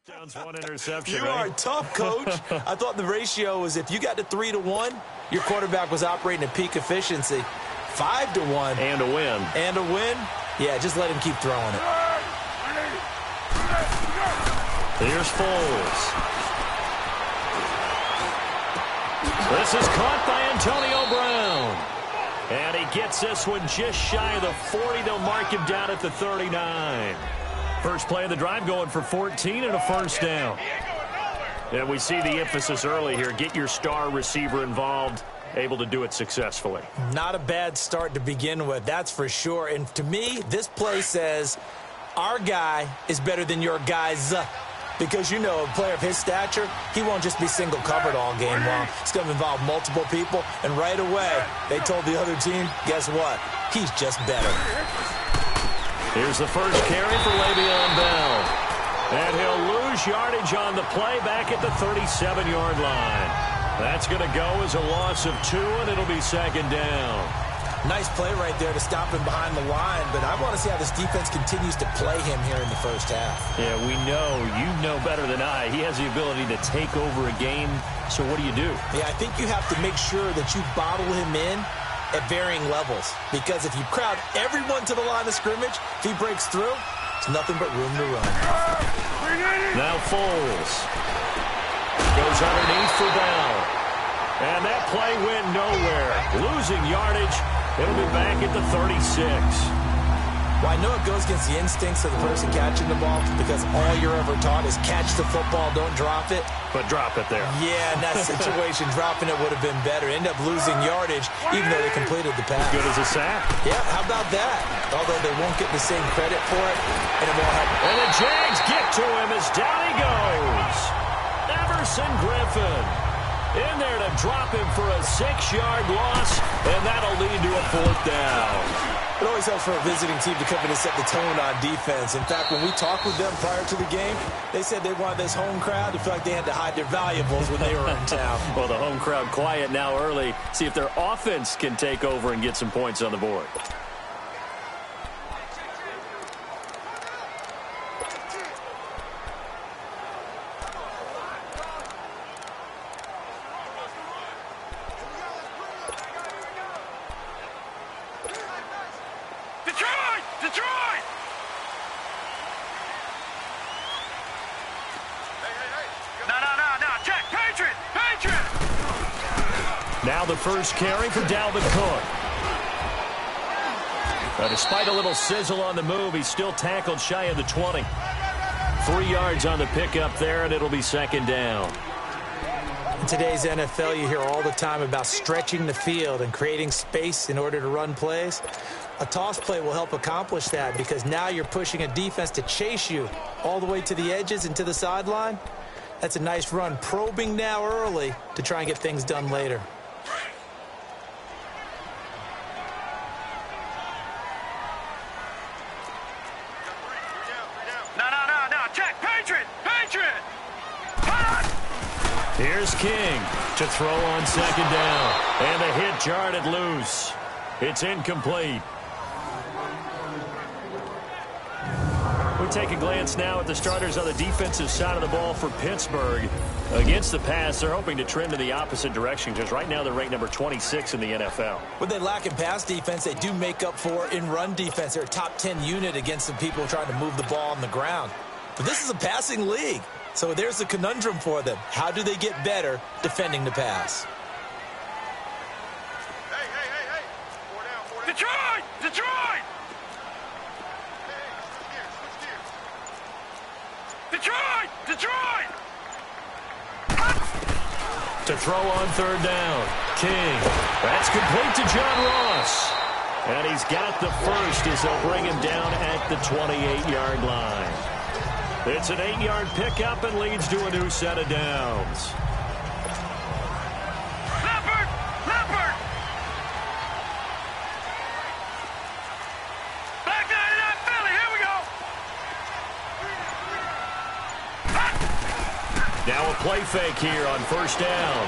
Touchdowns, 1 interception. You are tough, Coach. I thought the ratio was if you got to 3-1, your quarterback was operating at peak efficiency. 5-1. And a win. And a win? Yeah, just let him keep throwing it. Here's Foles. This is caught by Antonio Brown. And he gets this one just shy of the 40. They'll mark him down at the 39. First play of the drive going for 14 and a first down. And we see the emphasis early here. Get your star receiver involved. Able to do it successfully. Not a bad start to begin with, that's for sure. And to me, this play says our guy is better than your guys. Because, you know, a player of his stature, he won't just be single covered all game long. It's going to involve multiple people. And right away, they told the other team, guess what? He's just better. Here's the first carry for Le'Veon Bell. And he'll lose yardage on the play back at the 37-yard line. That's going to go as a loss of 2, and it'll be second down. Nice play right there to stop him behind the line, but I want to see how this defense continues to play him here in the first half. Yeah, we know. You know better than I. He has the ability to take over a game, so what do? Yeah, I think you have to make sure that you bottle him in at varying levels, because if you crowd everyone to the line of scrimmage, if he breaks through, it's nothing but room to run. Now Foles goes underneath for Bell. And that play went nowhere. Losing yardage. It'll be back at the 36. Well, I know it goes against the instincts of the person catching the ball because all you're ever taught is catch the football, don't drop it. But drop it there. Yeah, in that situation, dropping it would have been better. End up losing yardage even though they completed the pass. Good as a sack. Yeah, how about that? Although they won't get the same credit for it, and it won't help. And the Jags get to him as down he goes. Everson Griffin in there to drop him for a 6-yard loss, and that'll lead to a 4th down. It always helps for a visiting team to come in and set the tone on defense. In fact, when we talked with them prior to the game, they said they wanted this home crowd to feel like they had to hide their valuables when they were in town. Well, the home crowd quiet now early. See if their offense can take over and get some points on the board. Now the first carry for Dalvin Cook. Despite a little sizzle on the move, he's still tackled shy of the 20. 3 yards on the pickup there, and it'll be second down. In today's NFL, you hear all the time about stretching the field and creating space in order to run plays. A toss play will help accomplish that because now you're pushing a defense to chase you all the way to the edges and to the sideline. That's a nice run, probing now early to try and get things done later. Here's King to throw on second down. And the hit jarred it loose. It's incomplete. We take a glance now at the starters on the defensive side of the ball for Pittsburgh. Against the pass, they're hoping to trend in the opposite direction because right now they're ranked number 26 in the NFL. What they lack in pass defense, they do make up for in run defense. They're a top 10 unit against some people trying to move the ball on the ground. But this is a passing league. So there's a conundrum for them. How do they get better defending the pass? Hey. 4 down. Detroit! Detroit! To throw on third down. King. That's complete to John Ross. And he's got the first as they'll bring him down at the 28-yard line. It's an 8-yard pickup and leads to a new set of downs. Leopard! Back 99 Philly, here we go! Now a play fake here on first down.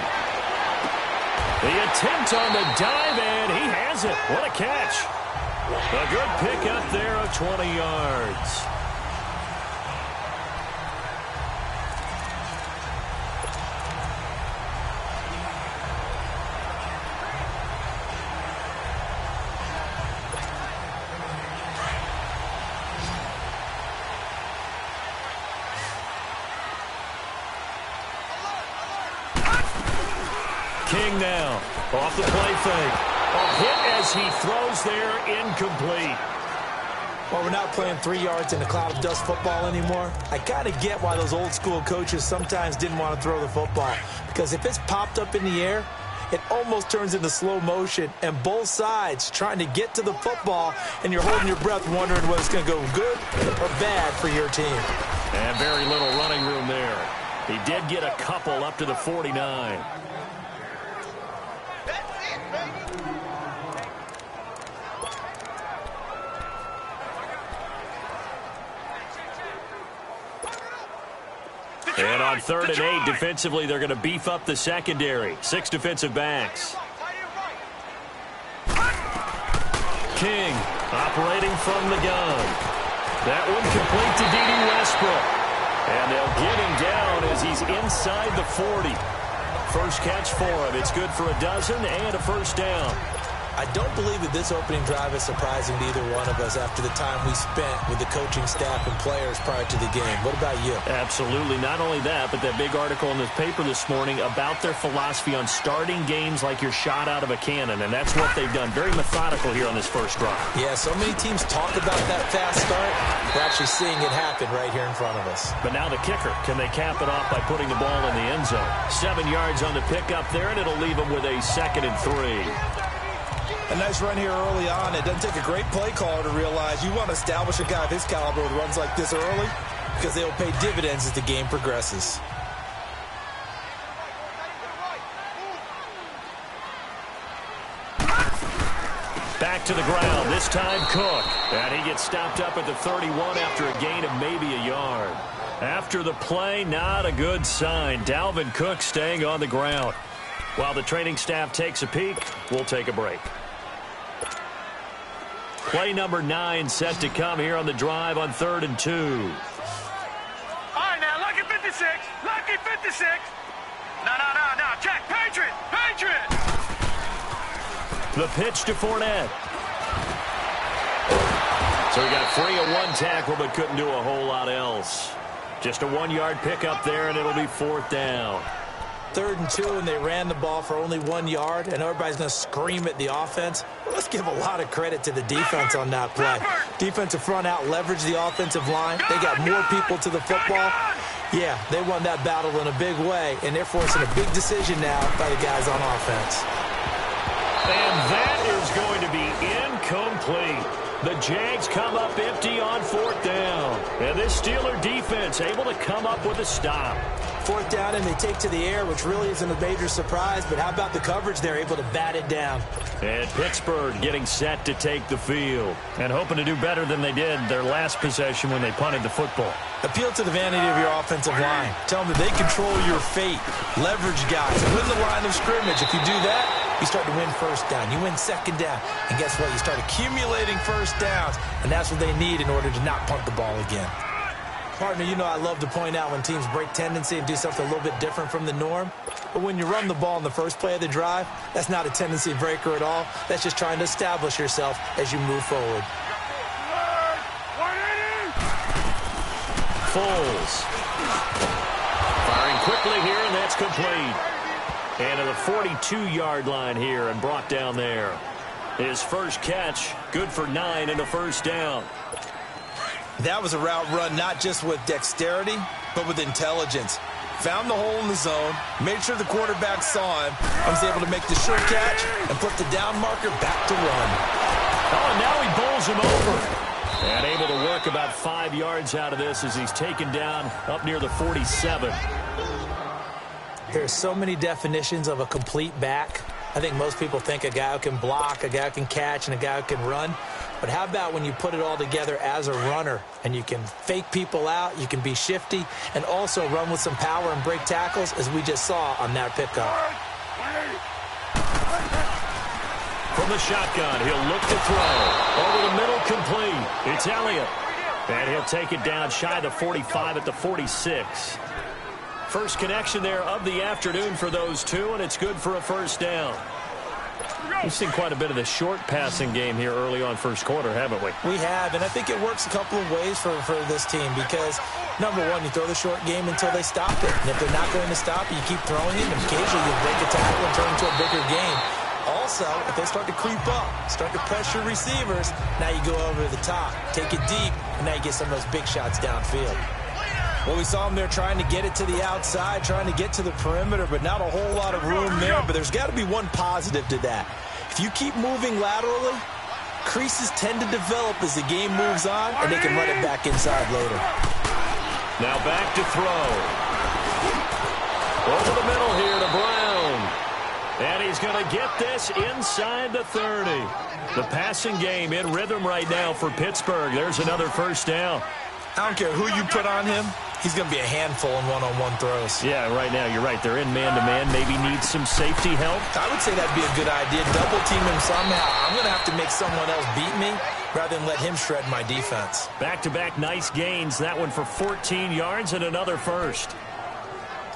The attempt on the dive, and he has it. What a catch. A good pickup there of 20 yards. King now. Off the play fake. A hit as he throws there, incomplete. Well, we're not playing 3 yards in a cloud of dust football anymore. I kind of get why those old school coaches sometimes didn't want to throw the football. Because if it's popped up in the air, it almost turns into slow motion, and both sides trying to get to the football, and you're holding your breath wondering whether it's going to go good or bad for your team. And very little running room there. He did get a couple up to the 49. And on 3rd and 8, defensively, they're going to beef up the secondary. 6 defensive backs. King operating from the gun. That one complete to D.D. Westbrook. And they'll get him down as he's inside the 40. First catch for him. It's good for a dozen and a first down. I don't believe that this opening drive is surprising to either one of us after the time we spent with the coaching staff and players prior to the game. What about you? Absolutely. Not only that, but that big article in the paper this morning about their philosophy on starting games like you're shot out of a cannon, and that's what they've done. Very methodical here on this first drive. Yeah, so many teams talk about that fast start. We're actually seeing it happen right here in front of us. But now the kicker. Can they cap it off by putting the ball in the end zone? 7 yards on the pickup there, and it'll leave them with a 2nd and 3. A nice run here early on. It doesn't take a great play caller to realize you want to establish a guy of his caliber with runs like this early because they'll pay dividends as the game progresses. Back to the ground, this time Cook. And he gets stopped up at the 31 after a gain of maybe a yard. After the play, not a good sign. Dalvin Cook staying on the ground. While the training staff takes a peek, we'll take a break. Play number 9 set to come here on the drive on 3rd and 2. All right, now, lucky 56. Lucky 56. No. Check. Patriot. The pitch to Fournette. So he got free of 1 tackle, but couldn't do a whole lot else. Just a 1-yard pickup there, and it'll be 4th down. 3rd and 2, and they ran the ball for only 1 yard, and everybody's going to scream at the offense. Let's give a lot of credit to the defense on that play. Defensive front out leveraged the offensive line. They got more people to the football. Yeah, they won that battle in a big way, and they're forcing a big decision now by the guys on offense. And that is going to be incomplete. The Jags come up empty on 4th down. And this Steeler defense able to come up with a stop. 4th down, and they take to the air, which really isn't a major surprise. But how about the coverage? They're able to bat it down. And Pittsburgh getting set to take the field. And hoping to do better than they did their last possession when they punted the football. Appeal to the vanity of your offensive line. Tell them that they control your fate. Leverage guys. Win the line of scrimmage. If you do that, you start to win 1st down. You win 2nd down. And guess what? You start accumulating 1st downs. And that's what they need in order to not punt the ball again. Partner, you know I love to point out when teams break tendency and do something a little bit different from the norm. But when you run the ball in the first play of the drive, that's not a tendency breaker at all. That's just trying to establish yourself as you move forward. Foles. Firing quickly here, and that's complete. And to the 42-yard line here and brought down there. His first catch, good for 9 and a 1st down. That was a route run not just with dexterity, but with intelligence. Found the hole in the zone, made sure the quarterback saw him, and was able to make the sure catch and put the down marker back to run. Oh, and now he bowls him over. And able to work about 5 yards out of this as he's taken down up near the 47. There's so many definitions of a complete back. I think most people think a guy who can block, a guy who can catch, and a guy who can run. But how about when you put it all together as a runner and you can fake people out, you can be shifty, and also run with some power and break tackles, as we just saw on that pickup. From the shotgun, he'll look to throw. Over the middle, complete. It's Elliott. And he'll take it down shy of the 45 at the 46. First connection there of the afternoon for those two, and it's good for a 1st down. We've seen quite a bit of the short passing game here early on first quarter, haven't we? We have, and I think it works a couple of ways for this team because, number one, you throw the short game until they stop it. And if they're not going to stop it, you keep throwing it, and occasionally you break a tackle and turn it into a bigger game. Also, if they start to creep up, start to pressure receivers, now you go over the top, take it deep, and now you get some of those big shots downfield. Well, we saw him there trying to get it to the outside, trying to get to the perimeter, but not a whole lot of room there. But there's got to be one positive to that. If you keep moving laterally, creases tend to develop as the game moves on, and they can run it back inside later. Now back to throw. Over the middle here to Brown. And he's going to get this inside the 30. The passing game in rhythm right now for Pittsburgh. There's another first down. I don't care who you put on him. He's going to be a handful in one-on-one throws. Yeah, right now, you're right. They're in man-to-man. Maybe need some safety help. I would say that'd be a good idea. Double team him somehow. I'm going to have to make someone else beat me rather than let him shred my defense. Back-to-back nice gains. That one for 14 yards and another first.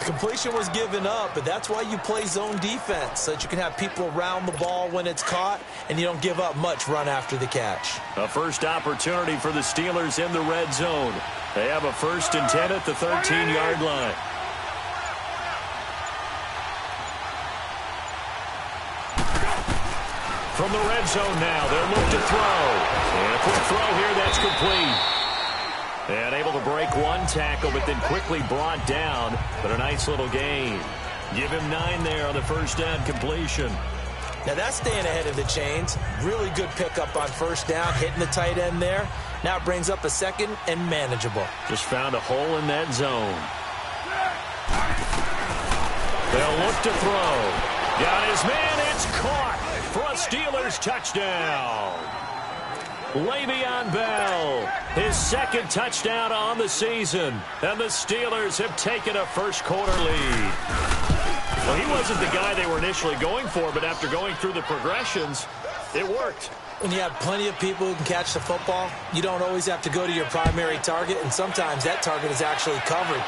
The completion was given up, but that's why you play zone defense, so that you can have people around the ball when it's caught, and you don't give up much run after the catch. A first opportunity for the Steelers in the red zone. They have a 1st and 10 at the 13-yard line. From the red zone now, they'll look to throw. And a quick throw here, that's complete. And able to break one tackle, but then quickly brought down. But a nice little gain. Give him 9 there on the first down completion. Now that's staying ahead of the chains. Really good pickup on first down, hitting the tight end there. Now it brings up a 2nd and manageable. Just found a hole in that zone. They'll look to throw. Got his man, it's caught for a Steelers touchdown. Le'Veon Bell, his 2nd touchdown on the season. And the Steelers have taken a first-quarter lead. Well, he wasn't the guy they were initially going for, but after going through the progressions, it worked. When you have plenty of people who can catch the football, you don't always have to go to your primary target, and sometimes that target is actually covered.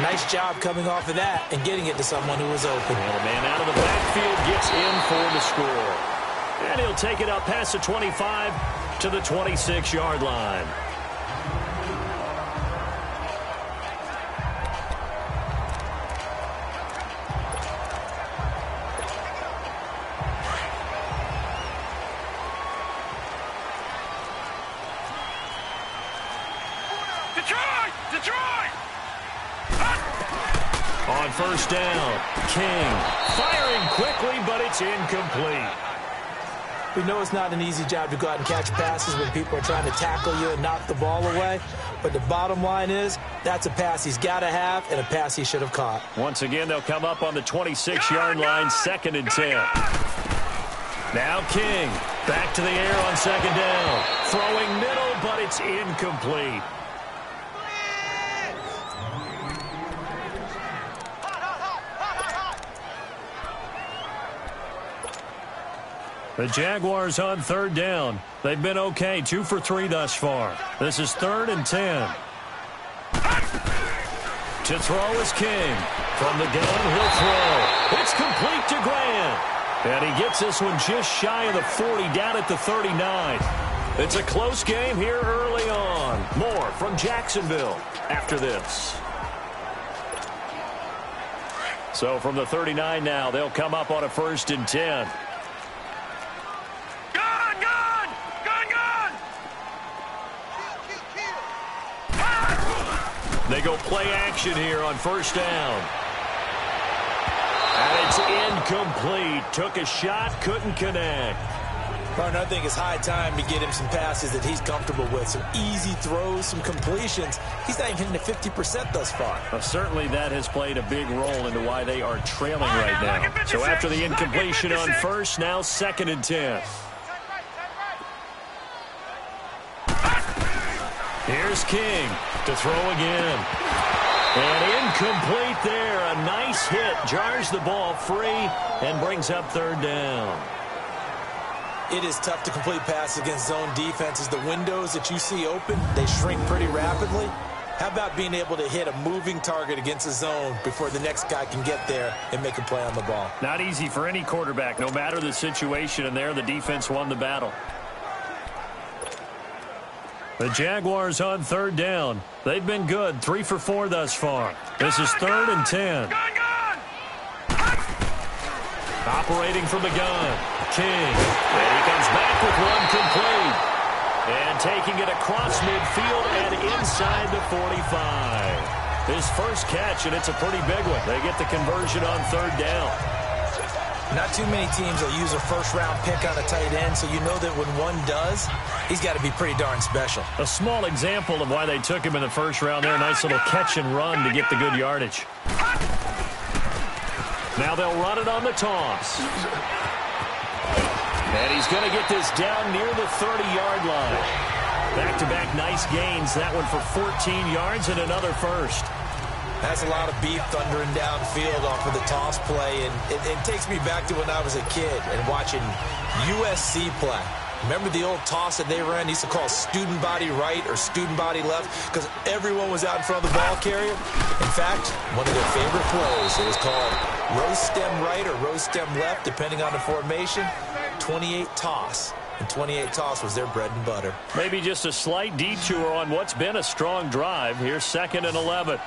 Nice job coming off of that and getting it to someone who was open. Well, the man out of the backfield gets in for the score. And he'll take it up past the 25 to the 26-yard line. Detroit! On first down, King firing quickly, but it's incomplete. We know it's not an easy job to go out and catch passes when people are trying to tackle you and knock the ball away. But the bottom line is, that's a pass he's got to have and a pass he should have caught. Once again, they'll come up on the 26-yard line, 2nd and 10. Now King, back to the air on 2nd down. Throwing middle, but it's incomplete. The Jaguars on 3rd down. They've been okay, 2 for 3 thus far. This is 3rd and 10. To throw is King. From the gun, he'll throw. It's complete to Grant. And he gets this one just shy of the 40, down at the 39. It's a close game here early on. More from Jacksonville after this. So from the 39 now, they'll come up on a 1st and 10. They go play action here on first down. And it's incomplete. Took a shot, couldn't connect. Martin, I think it's high time to get him some passes that he's comfortable with. Some easy throws, some completions. He's not even hitting the 50% thus far. Well, certainly that has played a big role into why they are trailing right now. So after the incompletion on first, now 2nd and 10. Here's King to throw again. And incomplete there. A nice hit. Jars the ball free and brings up 3rd down. It is tough to complete passes against zone defenses. The windows that you see open, they shrink pretty rapidly. How about being able to hit a moving target against a zone before the next guy can get there and make a play on the ball? Not easy for any quarterback, no matter the situation, and there the defense won the battle. The Jaguars on third down. They've been good, 3 for 4 thus far. This is 3rd and 10. Operating from the gun, King. And he comes back with one complete. And taking it across midfield and inside the 45. His first catch, and it's a pretty big one. They get the conversion on third down. Not too many teams will use a first-round pick on a tight end, so you know that when one does, he's got to be pretty darn special. A small example of why they took him in the first round there. Nice little catch and run to get the good yardage. Now they'll run it on the toss. And he's going to get this down near the 30-yard line. Back-to-back nice gains. That one for 14 yards and another first. That's a lot of beef thundering downfield off of the toss play. And it takes me back to when I was a kid and watching USC play. Remember the old toss that they ran? They used to call student body right or student body left because everyone was out in front of the ball carrier. In fact, one of their favorite plays, it was called rose stem right or rose stem left, depending on the formation. 28 toss. And 28 toss was their bread and butter. Maybe just a slight detour on what's been a strong drive. Here's 2nd and 11.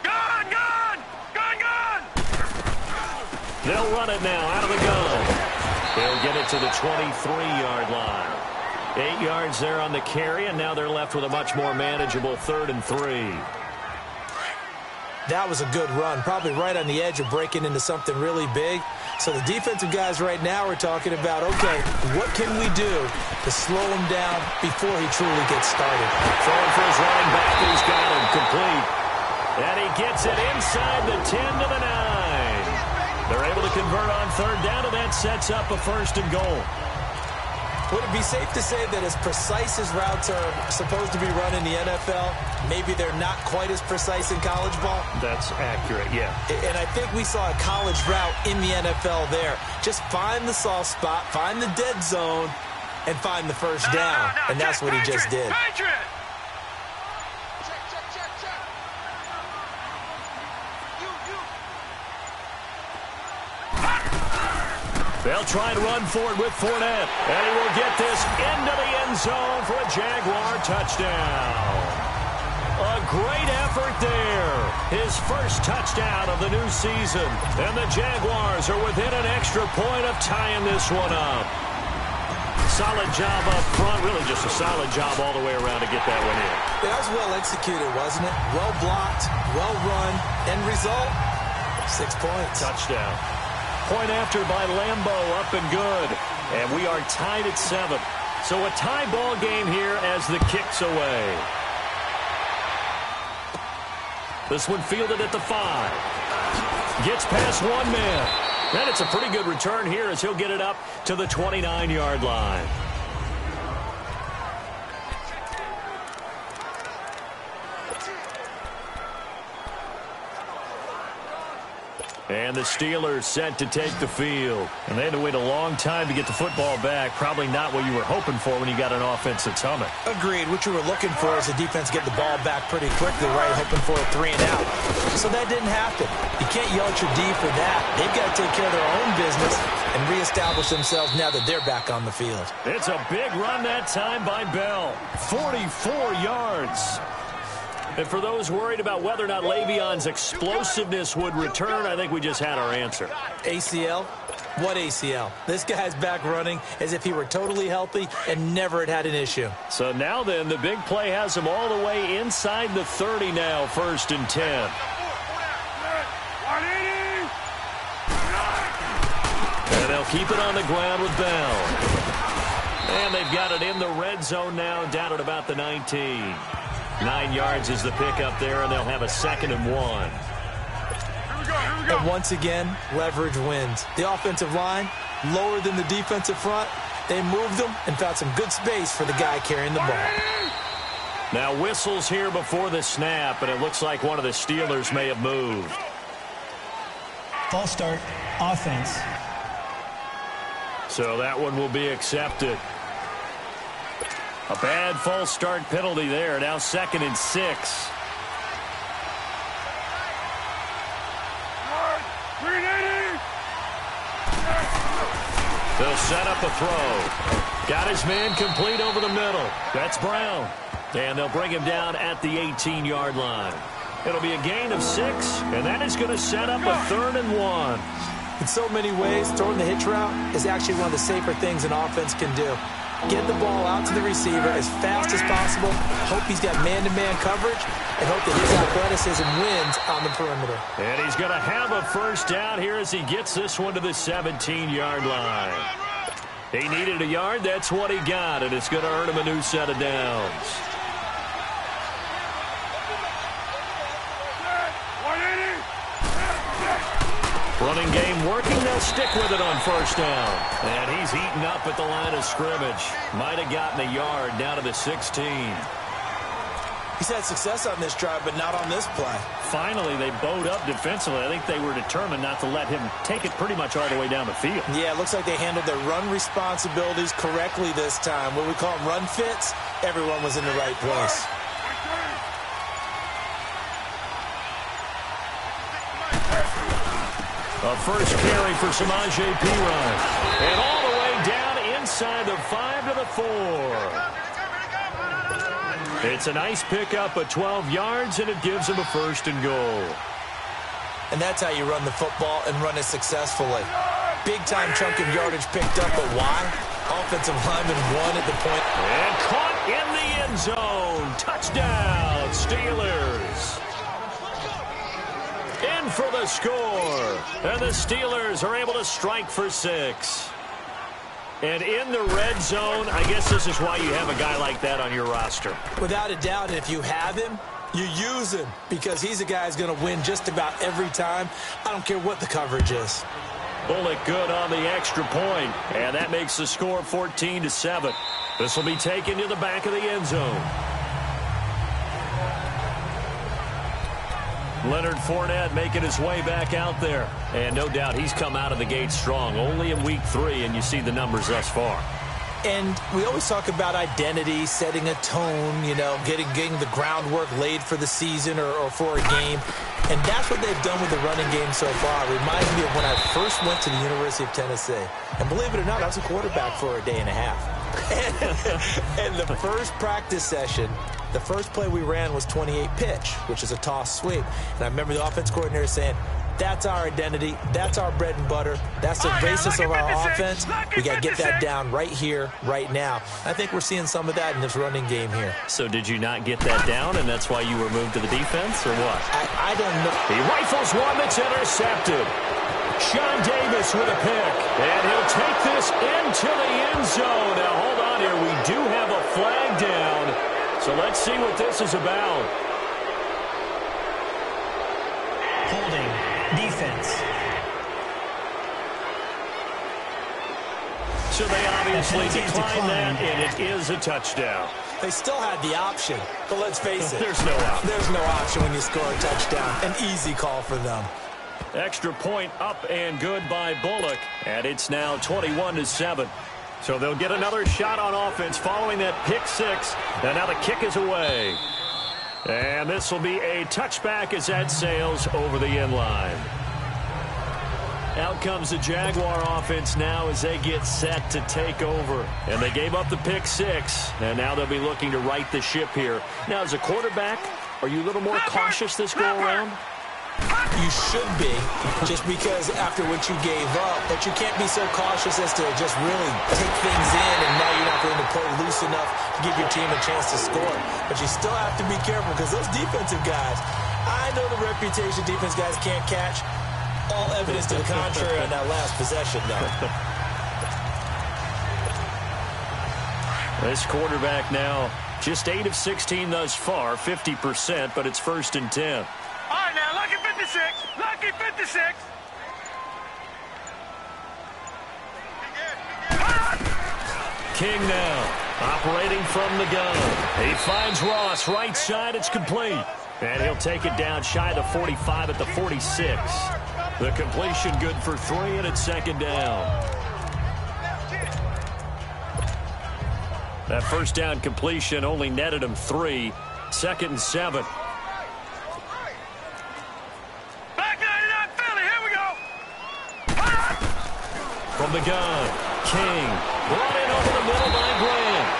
Gun! They'll run it now out of the gun. They'll get it to the 23-yard line. 8 yards there on the carry, and now they're left with a much more manageable 3rd and 3. That was a good run, probably right on the edge of breaking into something really big. So the defensive guys right now are talking about, okay, what can we do to slow him down before he truly gets started? Throwing for his running back, he's got him complete. And he gets it inside the 10 to the 9. They're able to convert on third down, and that sets up a 1st and goal. Would it be safe to say that as precise as routes are supposed to be run in the NFL, maybe they're not quite as precise in college ball? That's accurate, yeah. And I think we saw a college route in the NFL there. Just find the soft spot, find the dead zone, and find the first down. And that's what he just did. They'll try to run forward with Fournette. And he will get this into the end zone for a Jaguar touchdown. A great effort there. His first touchdown of the new season. And the Jaguars are within an extra point of tying this one up. Solid job up front. Really just a solid job all the way around to get that one in. That was well executed, wasn't it? Well blocked, well run. End result, 6 points. Touchdown. Point after by Lambeau, up and good. And we are tied at 7. So a tie ball game here as the kick's away. This one fielded at the 5. Gets past one man. And it's a pretty good return here as he'll get it up to the 29-yard line. And the Steelers set to take the field. And they had to wait a long time to get the football back. Probably not what you were hoping for when you got an offense that's humming. Agreed. What you were looking for is the defense get the ball back pretty quickly, right? Hoping for a 3 and out. So that didn't happen. You can't yell at your D for that. They've got to take care of their own business and reestablish themselves now that they're back on the field. It's a big run that time by Bell. 44 yards. And for those worried about whether or not Le'Veon's explosiveness would return, I think we just had our answer. ACL? What ACL? This guy's back running as if he were totally healthy and never had an issue. So now then, the big play has him all the way inside the 30 now, 1st and 10. And they'll keep it on the ground with Bell. And they've got it in the red zone now, down at about the 19. 9 yards is the pickup there, and they'll have a 2nd and 1. And once again, leverage wins. The offensive line, lower than the defensive front. They moved them and found some good space for the guy carrying the ball. Now whistles here before the snap, and it looks like one of the Steelers may have moved. False start, offense. So that one will be accepted. A bad false start penalty there. Now 2nd and 6. They'll set up a throw. Got his man complete over the middle. That's Brown. And they'll bring him down at the 18-yard line. It'll be a gain of 6, and that is going to set up a 3rd and 1. In so many ways, throwing the hitch route is actually one of the safer things an offense can do. Get the ball out to the receiver as fast as possible, hope he's got man-to-man coverage, and hope that his athleticism wins on the perimeter. And he's going to have a first down here as he gets this one to the 17-yard line. He needed a yard. That's what he got, and it's going to earn him a new set of downs. Running game working. They'll stick with it on first down. And he's eaten up at the line of scrimmage. Might have gotten a yard down to the 16. He's had success on this drive, but not on this play. Finally, they bowed up defensively. I think they were determined not to let him take it pretty much all the way down the field. Yeah, it looks like they handled their run responsibilities correctly this time. What we call them run fits, everyone was in the right place. A first carry for Samaje Perine. And all the way down inside the 5 to the 4. It's a nice pickup of 12 yards, and it gives him a 1st and goal. And that's how you run the football and run it successfully. Big-time chunk of yardage picked up, but why? Offensive lineman won at the point. And caught in the end zone. Touchdown, Steelers. In for the score. And the Steelers are able to strike for 6. And in the red zone, I guess this is why you have a guy like that on your roster. Without a doubt, if you have him, you use him because he's a guy who's going to win just about every time. I don't care what the coverage is. Bullock good on the extra point. And that makes the score 14-7. This will be taken to the back of the end zone. Leonard Fournette making his way back out there. And no doubt he's come out of the gate strong. Only in week 3, and you see the numbers thus far. And we always talk about identity, setting a tone, you know, getting the groundwork laid for the season or for a game. And that's what they've done with the running game so far. It reminds me of when I first went to the University of Tennessee. And believe it or not, I was a quarterback for a day and a half. And the first practice session, the first play we ran was 28 pitch, which is a toss sweep. And I remember the offense coordinator saying, that's our identity. That's our bread and butter. That's the basis of our offense. We got to get that down right here, right now. I think we're seeing some of that in this running game here. So did you not get that down, and that's why you were moved to the defense, or what? I don't know. He rifles one that's intercepted. Sean Davis with a pick. And he'll take this into the end zone. Now, hold on here. We do have a flag down. So let's see what this is about. Holding. Defense. So they obviously decline that, and it is a touchdown. They still had the option, but let's face it. There's no option. There's no option when you score a touchdown. An easy call for them. Extra point up and good by Bullock, and it's now 21-7. So they'll get another shot on offense following that pick 6, and now the kick is away. And this will be a touchback as that sails over the end line. Out comes the Jaguar offense now as they get set to take over. And they gave up the pick 6, and now they'll be looking to right the ship here. Now, as a quarterback, are you a little more cautious this go-around? You should be, just because after what you gave up, but you can't be so cautious as to just really take things in, and now you're not going to play loose enough to give your team a chance to score. But you still have to be careful because those defensive guys, I know the reputation defense guys can't catch. All evidence to the contrary on that last possession, though. This quarterback now just 8 of 16 thus far, 50%, but it's 1st and 10. All right, now, lucky 56. Lucky 56. King now operating from the gun. He finds Ross right side. It's complete. And he'll take it down shy of the 45 at the 46. The completion good for 3, and it's 2nd down. That first down completion only netted him 3. 2nd and 7. Back 99 Philly, here we go. From the gun, King brought in over the middle by Grant.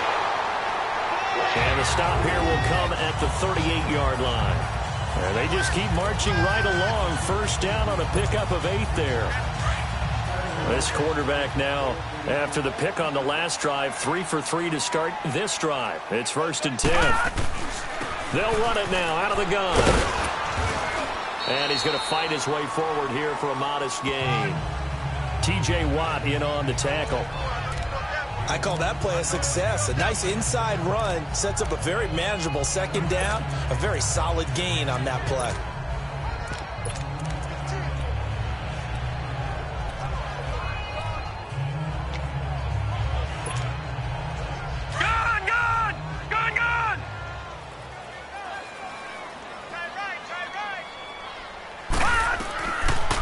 And the stop here will come at the 38-yard line. And they just keep marching right along. First down on a pickup of 8 there. This quarterback now, after the pick on the last drive, 3 for 3 to start this drive. It's 1st and 10. They'll run it now out of the gun. And he's going to fight his way forward here for a modest gain. T.J. Watt in on the tackle. I call that play a success. A nice inside run sets up a very manageable 2nd down. A very solid gain on that play.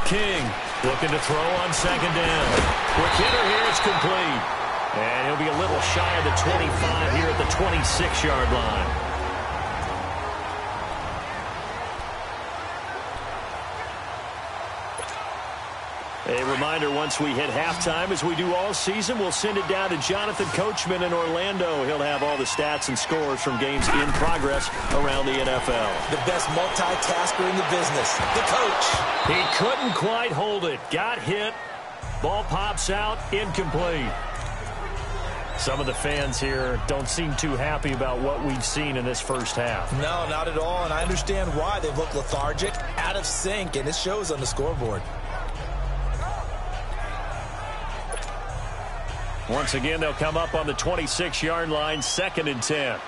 King looking to throw on 2nd down. Quick hitter here, it's complete. And he'll be a little shy of the 25 here at the 26-yard line. A reminder, once we hit halftime, as we do all season, we'll send it down to Jonathan Coachman in Orlando. He'll have all the stats and scores from games in progress around the NFL. The best multitasker in the business, the coach. He couldn't quite hold it. Got hit. Ball pops out, incomplete. Some of the fans here don't seem too happy about what we've seen in this first half. No, not at all, and I understand why. They've looked lethargic, out of sync, and it shows on the scoreboard. Once again, they'll come up on the 26-yard line, 2nd and 10.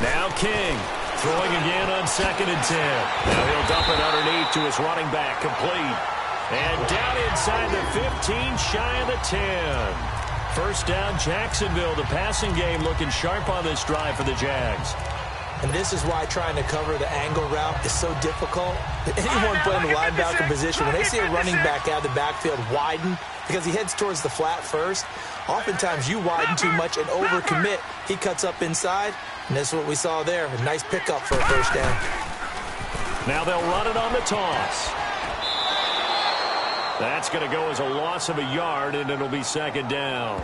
Now King throwing again on 2nd and 10. Now he'll dump it underneath to his running back, complete. And down inside the 15, shy of the 10. First down, Jacksonville. The passing game looking sharp on this drive for the Jags. And this is why trying to cover the angle route is so difficult. Anyone playing the linebacker position, when they see a running back out of the backfield widen, because he heads towards the flat first, oftentimes you widen too much and overcommit. He cuts up inside, and that's what we saw there. A nice pickup for a first down. Now they'll run it on the toss. That's going to go as a loss of a yard, and it'll be 2nd down.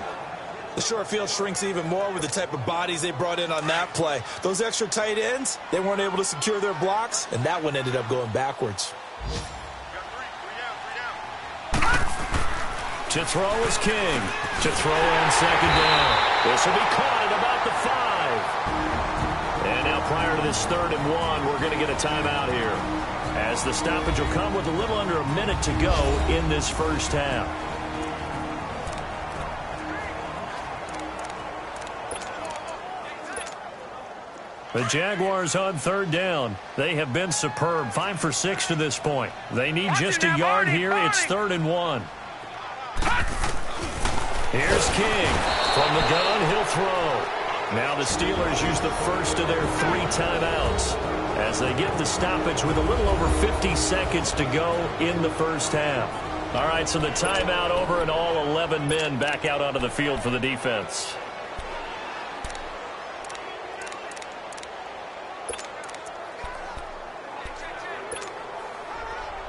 The short field shrinks even more with the type of bodies they brought in on that play. Those extra tight ends, they weren't able to secure their blocks, and that one ended up going backwards. To throw is King. To throw on 2nd down. This will be caught at about the 5. And now prior to this 3rd and 1, we're going to get a timeout here, as the stoppage will come with a little under a minute to go in this first half. The Jaguars on 3rd down. They have been superb. 5 for 6 to this point. They need just a yard here. It's 3rd and 1. Here's King. From the gun, he'll throw. Now the Steelers use the first of their 3 timeouts as they get the stoppage with a little over 50 seconds to go in the first half. All right, so the timeout over and all 11 men back out onto the field for the defense.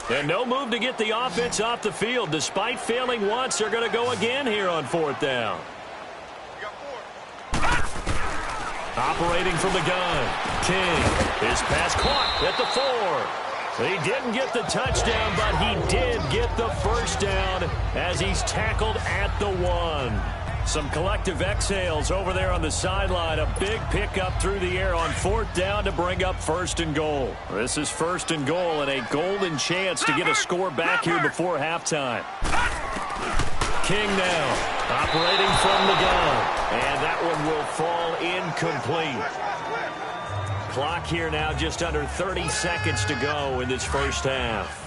And no move to get the offense off the field. Despite failing once, they're going to go again here on 4th down. Operating from the gun. King. His pass caught at the 4. He didn't get the touchdown, but he did get the first down as he's tackled at the 1. Some collective exhales over there on the sideline. A big pickup through the air on 4th down to bring up 1st and goal. This is 1st and goal and a golden chance to get a score back here before halftime. King now operating from the gun. And that one will fall incomplete. Clock here now just under 30 seconds to go in this first half.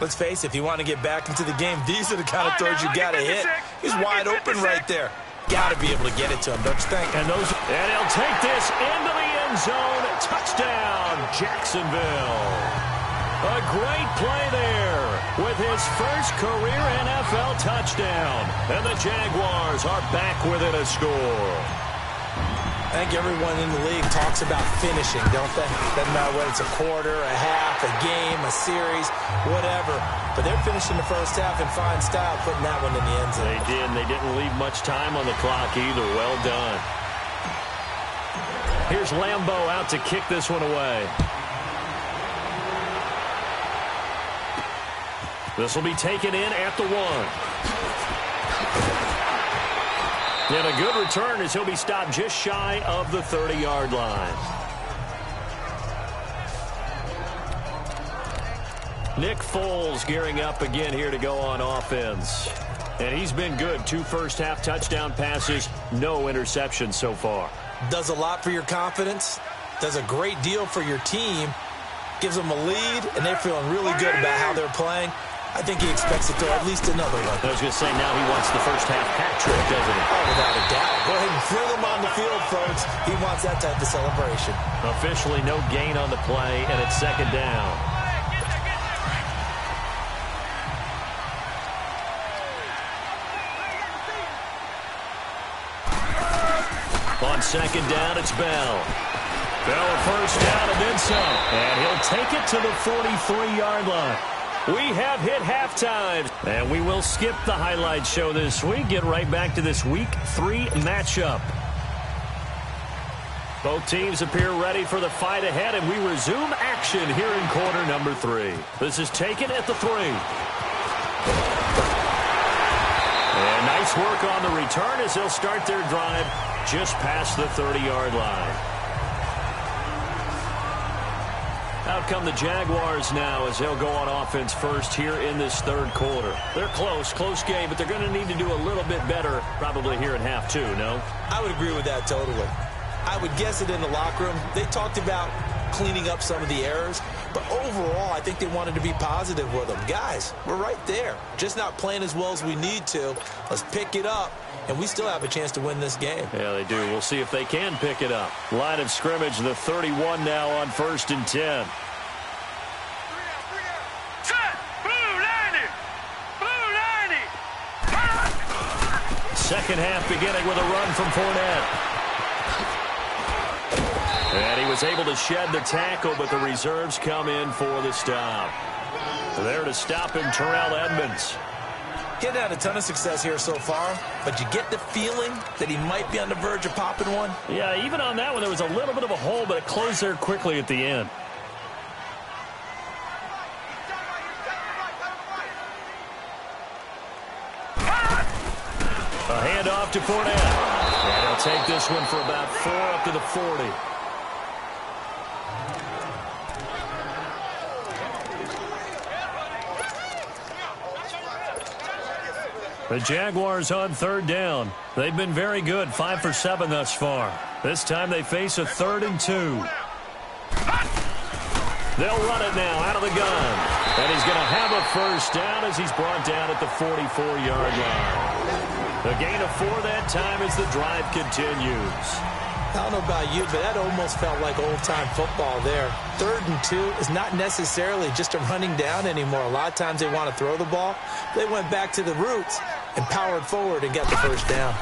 Let's face it, if you want to get back into the game, these are the kind of throws you got to hit. He's wide open right there. Got to be able to get it to him, don't you think? And he'll take this into the end zone. Touchdown, Jacksonville. A great play there. with his first career NFL touchdown. And the Jaguars are back within a score. I think everyone in the league talks about finishing, don't they? Doesn't matter whether it's a quarter, a half, a game, a series, whatever. But they're finishing the first half in fine style, putting that one in the end zone. They did, and they didn't leave much time on the clock either. Well done. Here's Lambeau out to kick this one away. This will be taken in at the 1. And a good return as he'll be stopped just shy of the 30-yard line. Nick Foles gearing up again here to go on offense. And he's been good. 2 first-half touchdown passes, no interceptions so far. Does a lot for your confidence. Does a great deal for your team. Gives them a lead, and they're feeling really good about how they're playing. I think he expects to throw at least another one. I was going to say, now he wants the first half hat trick, doesn't he? Oh, without a doubt. Go ahead and throw him on the field, folks. He wants that type of celebration. Officially no gain on the play, and it's second down. On second down, it's Bell. Bell a first down and then some. And he'll take it to the 43-yard line. We have hit halftime, and we will skip the highlight show this week. Get right back to this Week 3 matchup. Both teams appear ready for the fight ahead, and we resume action here in quarter number 3. This is taken at the 3. And nice work on the return as they'll start their drive just past the 30-yard line. Out come the Jaguars now as they'll go on offense first here in this third quarter. They're close game, but they're going to need to do a little bit better probably here in half 2, no? I would agree with that totally. I would guess it in the locker room. They talked about cleaning up some of the errors, but overall, I think they wanted to be positive with them. Guys, we're right there. Just not playing as well as we need to. Let's pick it up, and we still have a chance to win this game. Yeah, they do. We'll see if they can pick it up. Line of scrimmage, the 31 now on 1st and 10. Second half beginning with a run from Fournette. And he was able to shed the tackle, but the reserves come in for the stop. There to stop him, Terrell Edmonds. Getting had a ton of success here so far, but you get the feeling that he might be on the verge of popping one. Yeah, even on that one, there was a little bit of a hole, but it closed there quickly at the end. A handoff to Fournette. And he'll take this one for about 4 up to the 40. The Jaguars on 3rd down. They've been very good, 5 for 7 thus far. This time they face a 3rd and 2. They'll run it now out of the gun. And he's going to have a first down as he's brought down at the 44-yard line. The gain of 4 that time as the drive continues. I don't know about you, but that almost felt like old-time football there. 3rd and 2 is not necessarily just a running down anymore. A lot of times they want to throw the ball. They went back to the roots and powered forward and got the first down.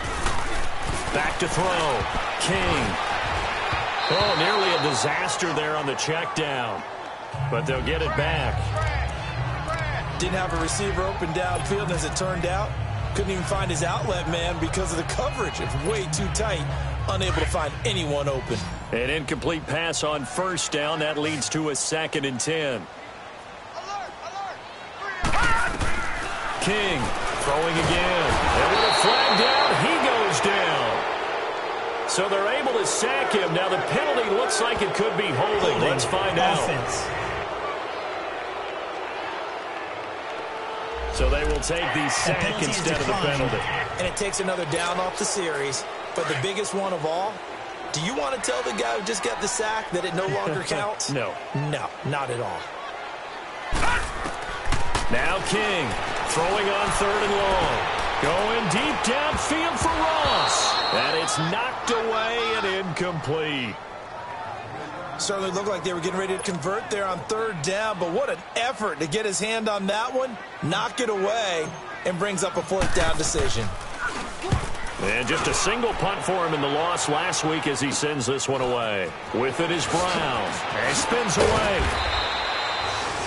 Back to throw. King. Oh, nearly a disaster there on the check down. But they'll get it back. Didn't have a receiver open downfield, and as it turned out, couldn't even find his outlet man because of the coverage. It's way too tight. Unable to find anyone open. An incomplete pass on 1st down. That leads to a 2nd and 10. King throwing again. And with a flag down, he goes down. So they're able to sack him. Now the penalty looks like it could be holding. Let's find out. So they will take the sack instead of the penalty. And it takes another down off the series. But the biggest one of all, do you want to tell the guy who just got the sack that it no longer counts? No. No, not at all. Now King throwing on 3rd and long. Going deep downfield for Ross. And it's knocked away and incomplete. Certainly looked like they were getting ready to convert there on third down, but what an effort to get his hand on that one, knock it away, and brings up a fourth down decision. And just a single punt for him in the loss last week as he sends this one away. With it is Brown. And spins away.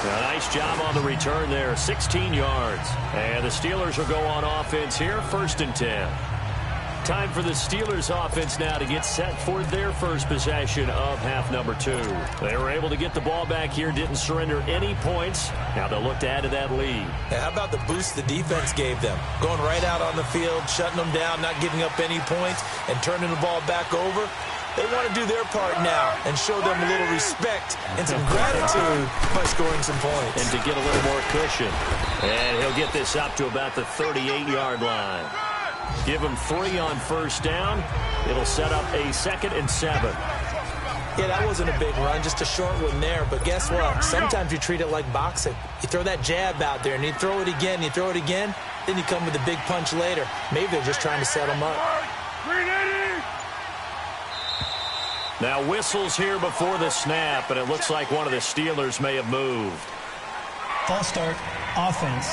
A nice job on the return there, 16 yards. And the Steelers will go on offense here, 1st and 10. Time for the Steelers offense now to get set for their first possession of half number 2. They were able to get the ball back here, didn't surrender any points. Now they'll look to add to that lead. How about the boost the defense gave them? Going right out on the field, shutting them down, not giving up any points, and turning the ball back over. They want to do their part now and show them a little respect and some gratitude by scoring some points. And to get a little more cushion. And he'll get this up to about the 38-yard line. Give him 3 on 1st down. It'll set up a 2nd and 7. Yeah, that wasn't a big run, just a short one there. But guess what? Sometimes you treat it like boxing. You throw that jab out there, and you throw it again, then you come with a big punch later. Maybe they're just trying to set him up. Now whistles here before the snap, and it looks like one of the Steelers may have moved. False start, offense.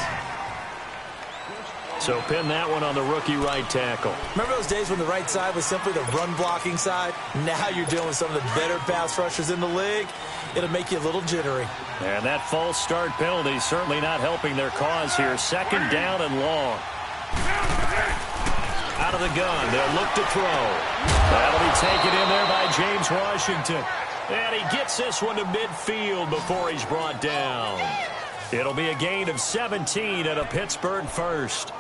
So pin that one on the rookie right tackle. Remember those days when the right side was simply the run-blocking side? Now you're dealing with some of the better pass rushers in the league. It'll make you a little jittery. And that false start penalty certainly not helping their cause here. 2nd down and long. Out of the gun, they'll look to throw. That'll be taken in there by James Washington. And he gets this one to midfield before he's brought down. It'll be a gain of 17 and a Pittsburgh first.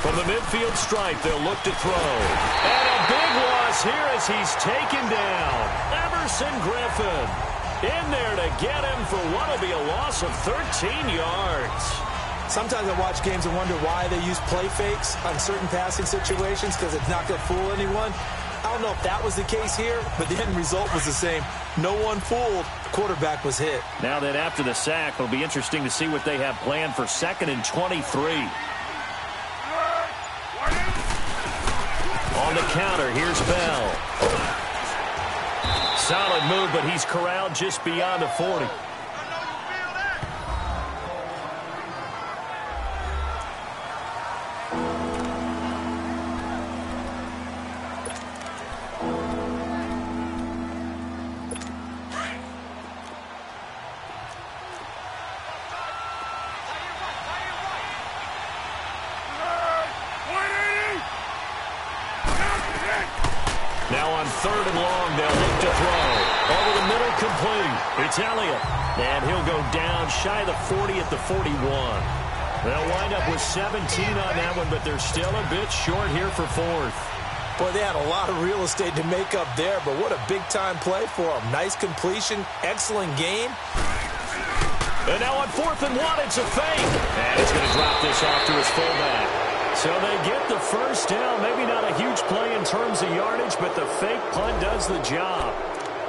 From the midfield stripe, they'll look to throw. And a big loss here as he's taken down. Everson Griffin in there to get him for what will be a loss of 13 yards. Sometimes I watch games and wonder why they use play fakes on certain passing situations because it's not going to fool anyone. I don't know if that was the case here, but the end result was the same. No one fooled. The quarterback was hit. Now that after the sack, it'll be interesting to see what they have planned for 2nd and 23. On the counter, here's Bell. Solid move, but he's corralled just beyond the 40. Now on 3rd and long, they'll look to throw. Over the middle, complete. It's Elliott. And he'll go down shy of the 40 at the 41. They'll wind up with 17 on that one, but they're still a bit short here for 4th. Boy, they had a lot of real estate to make up there, but what a big-time play for them. Nice completion, excellent game. And now on 4th and 1, it's a fake. And he's going to drop this off to his fullback. So they get the first down. Maybe not a huge play in terms of yardage, but the fake punt does the job.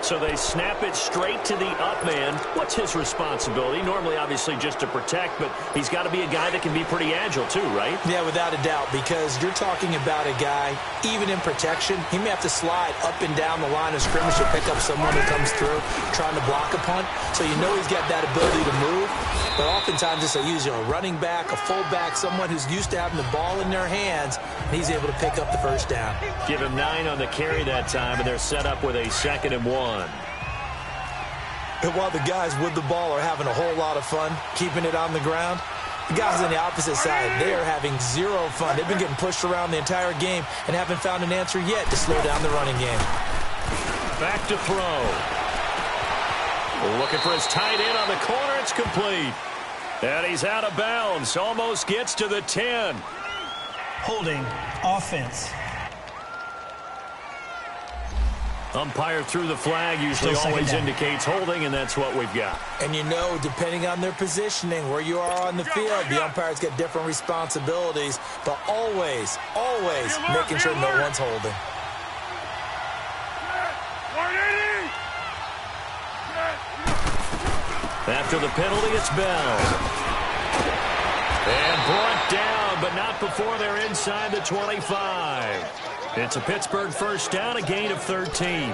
So they snap it straight to the up man. What's his responsibility? Normally, obviously, just to protect, but he's got to be a guy that can be pretty agile too, right? Yeah, without a doubt, because you're talking about a guy, even in protection, he may have to slide up and down the line of scrimmage to pick up someone who comes through trying to block a punt. So you know he's got that ability to move. But oftentimes it's a running back, a fullback, someone who's used to having the ball in their hands, and he's able to pick up the first down. Give him 9 on the carry that time, and they're set up with a 2nd and 1. And while the guys with the ball are having a whole lot of fun keeping it on the ground, the guys on the opposite side, they are having zero fun. They've been getting pushed around the entire game and haven't found an answer yet to slow down the running game. Back to throw. Looking for his tight end on the corner. It's complete. And he's out of bounds. Almost gets to the 10. Holding, offense. Umpire threw the flag. Usually always indicates holding, and that's what we've got. And you know, depending on their positioning, where you are on the field, the umpires get different responsibilities, but always, always making sure no one's holding. After the penalty, it's Bell. And brought down, but not before they're inside the 25. It's a Pittsburgh first down, a gain of 13.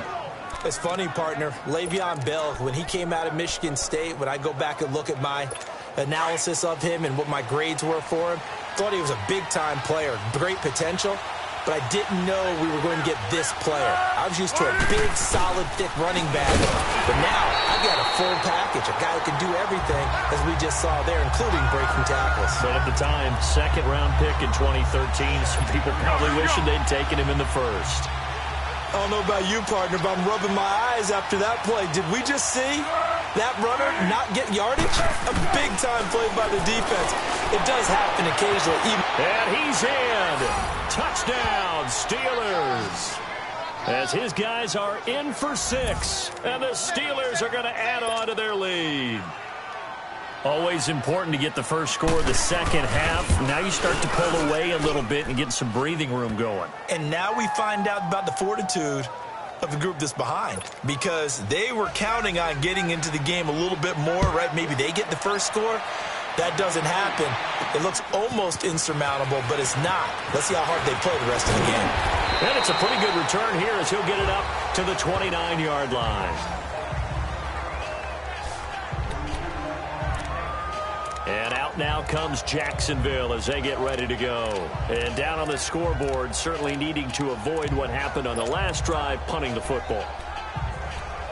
It's funny, partner. Le'Veon Bell, when he came out of Michigan State, when I go back and look at my analysis of him and what my grades were for him, thought he was a big-time player, great potential, but I didn't know we were going to get this player. I was used to a big, solid, thick running back, but now I've got a full package, a guy who can do everything, as we just saw there, including breaking tackles. But at the time, second-round pick in 2013, some people probably wishing they'd taken him in the first. I don't know about you, partner, but I'm rubbing my eyes after that play. Did we just see that runner not get yardage? A big-time play by the defense. It does happen occasionally. And he's in. Touchdown, Steelers. As his guys are in for 6. And the Steelers are going to add on to their lead. Always important to get the first score of the second half. Now you start to pull away a little bit and get some breathing room going. And now we find out about the fortitude of the group that's behind, because they were counting on getting into the game a little bit more, right? Maybe they get the first score. That doesn't happen. It looks almost insurmountable, but it's not. Let's see how hard they play the rest of the game. And it's a pretty good return here as he'll get it up to the 29-yard line. And out now comes Jacksonville as they get ready to go. And down on the scoreboard, certainly needing to avoid what happened on the last drive, punting the football.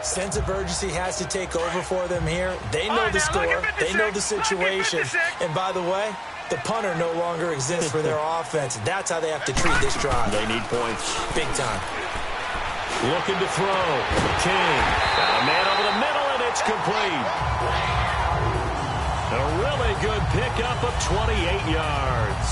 Sense of urgency has to take over for them here. They know the score. They know the situation. And by the way, the punter no longer exists for their offense. That's how they have to treat this drive. They need points. Big time. Looking to throw. King. Got a man over the middle, and it's complete. A really good pickup of 28 yards.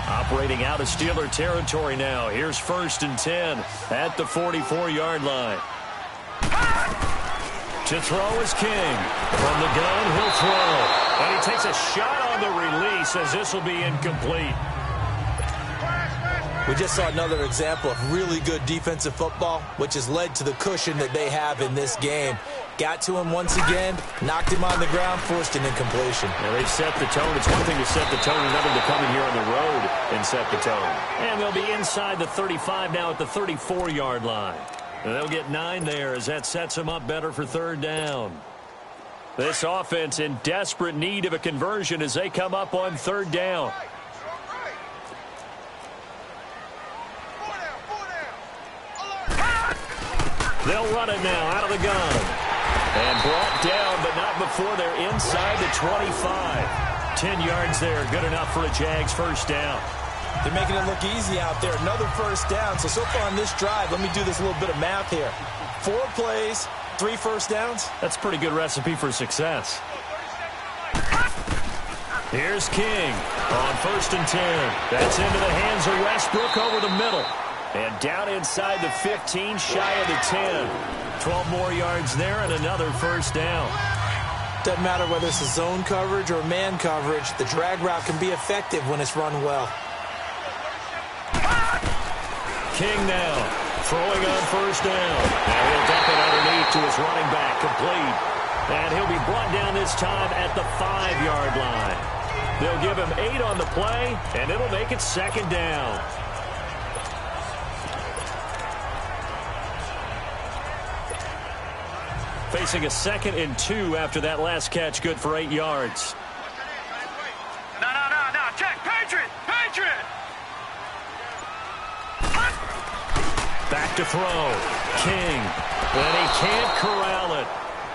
Operating out of Steeler territory now. Here's 1st and 10 at the 44-yard line. To throw is King. From the gun, he'll throw. And he takes a shot on the release as this will be incomplete. We just saw another example of really good defensive football, which has led to the cushion that they have in this game. Got to him once again, knocked him on the ground, forced an incompletion. Yeah, they've set the tone. It's one thing to set the tone, another to come in here on the road and set the tone. And they'll be inside the 35 now at the 34-yard line. And they'll get 9 there as that sets them up better for 3rd down. This offense in desperate need of a conversion as they come up on 3rd down. They'll run it now out of the gun. And brought down, but not before they're inside the 25. 10 yards there, good enough for a Jags first down. They're making it look easy out there. Another first down. So far on this drive, let me do this little bit of math here. 4 plays, 3 first downs. That's a pretty good recipe for success. Here's King on 1st and 10. That's into the hands of Westbrook over the middle. And down inside the 15, shy of the 10. 12 more yards there and another first down. Doesn't matter whether it's a zone coverage or man coverage, the drag route can be effective when it's run well. King now throwing on 1st down. And he'll dump it underneath to his running back, complete. And he'll be brought down this time at the 5-yard line. They'll give him 8 on the play, and it'll make it 2nd down. Facing a 2nd and 2 after that last catch, good for 8 yards. No. Check. Patriot. Back to throw. King. And he can't corral it.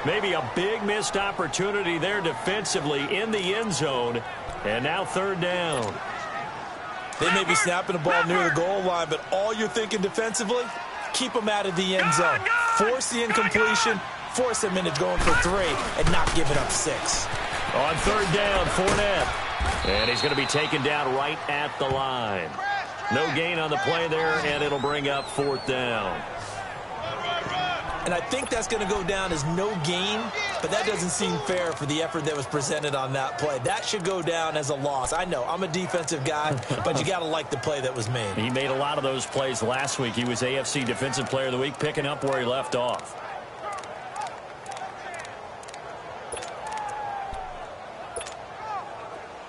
Maybe a big missed opportunity there defensively in the end zone. And now 3rd down. They may be snapping the ball near the goal line, but all you're thinking defensively, keep them out of the end zone. Force the incompletion. Force them into going for 3 and not giving up 6. On 3rd down, Fournette. And he's going to be taken down right at the line. No gain on the play there, and it'll bring up 4th down. And I think that's going to go down as no gain, but that doesn't seem fair for the effort that was presented on that play. That should go down as a loss. I know, I'm a defensive guy, but you got to like the play that was made. He made a lot of those plays last week. He was AFC Defensive Player of the Week, picking up where he left off.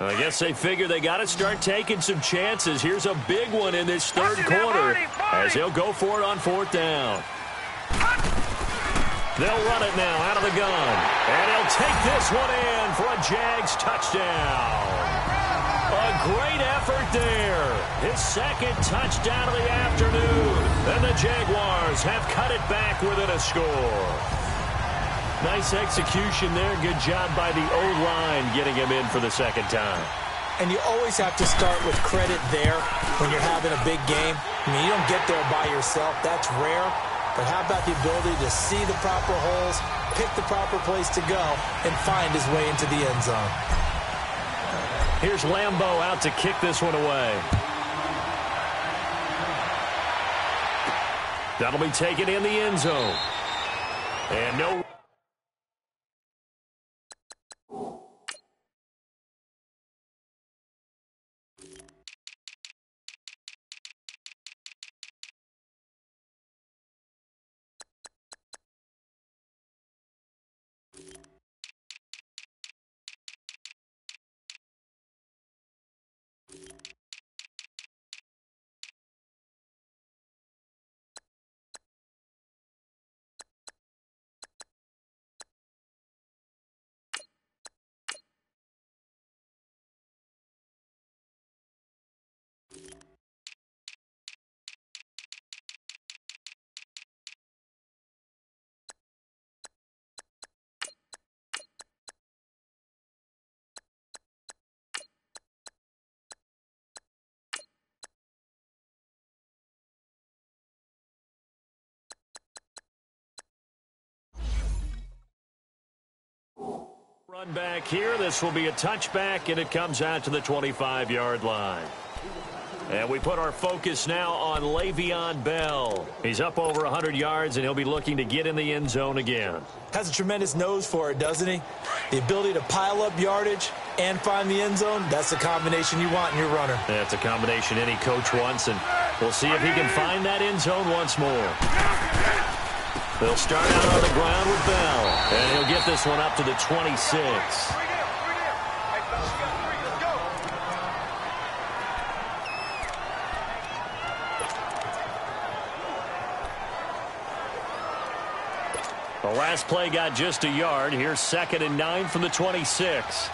I guess they figure they got to start taking some chances. Here's a big one in this third quarter as he'll go for it on 4th down. They'll run it now out of the gun. And he'll take this one in for a Jags touchdown. A great effort there. His second touchdown of the afternoon. And the Jaguars have cut it back within a score. Nice execution there. Good job by the O-line getting him in for the second time. And you always have to start with credit there when you're having a big game. I mean, you don't get there by yourself. That's rare. But how about the ability to see the proper holes, pick the proper place to go, and find his way into the end zone? Here's Lambeau out to kick this one away. That'll be taken in the end zone. And no... Run back here. This will be a touchback, and it comes out to the 25-yard line. And we put our focus now on Le'Veon Bell. He's up over 100 yards, and he'll be looking to get in the end zone again. Has a tremendous nose for it, doesn't he? The ability to pile up yardage and find the end zone, that's the combination you want in your runner. That's a combination any coach wants, and we'll see if he can find that end zone once more. They'll start out on the ground with Bell, and he'll get this one up to the 26. The last play got just a yard. Here's 2nd and 9 from the 26.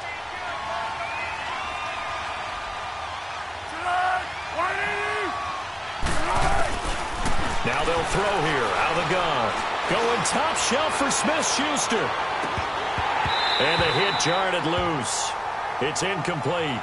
Now they'll throw here out of the gun. Going top shelf for Smith-Schuster. And the hit jarred it loose. It's incomplete.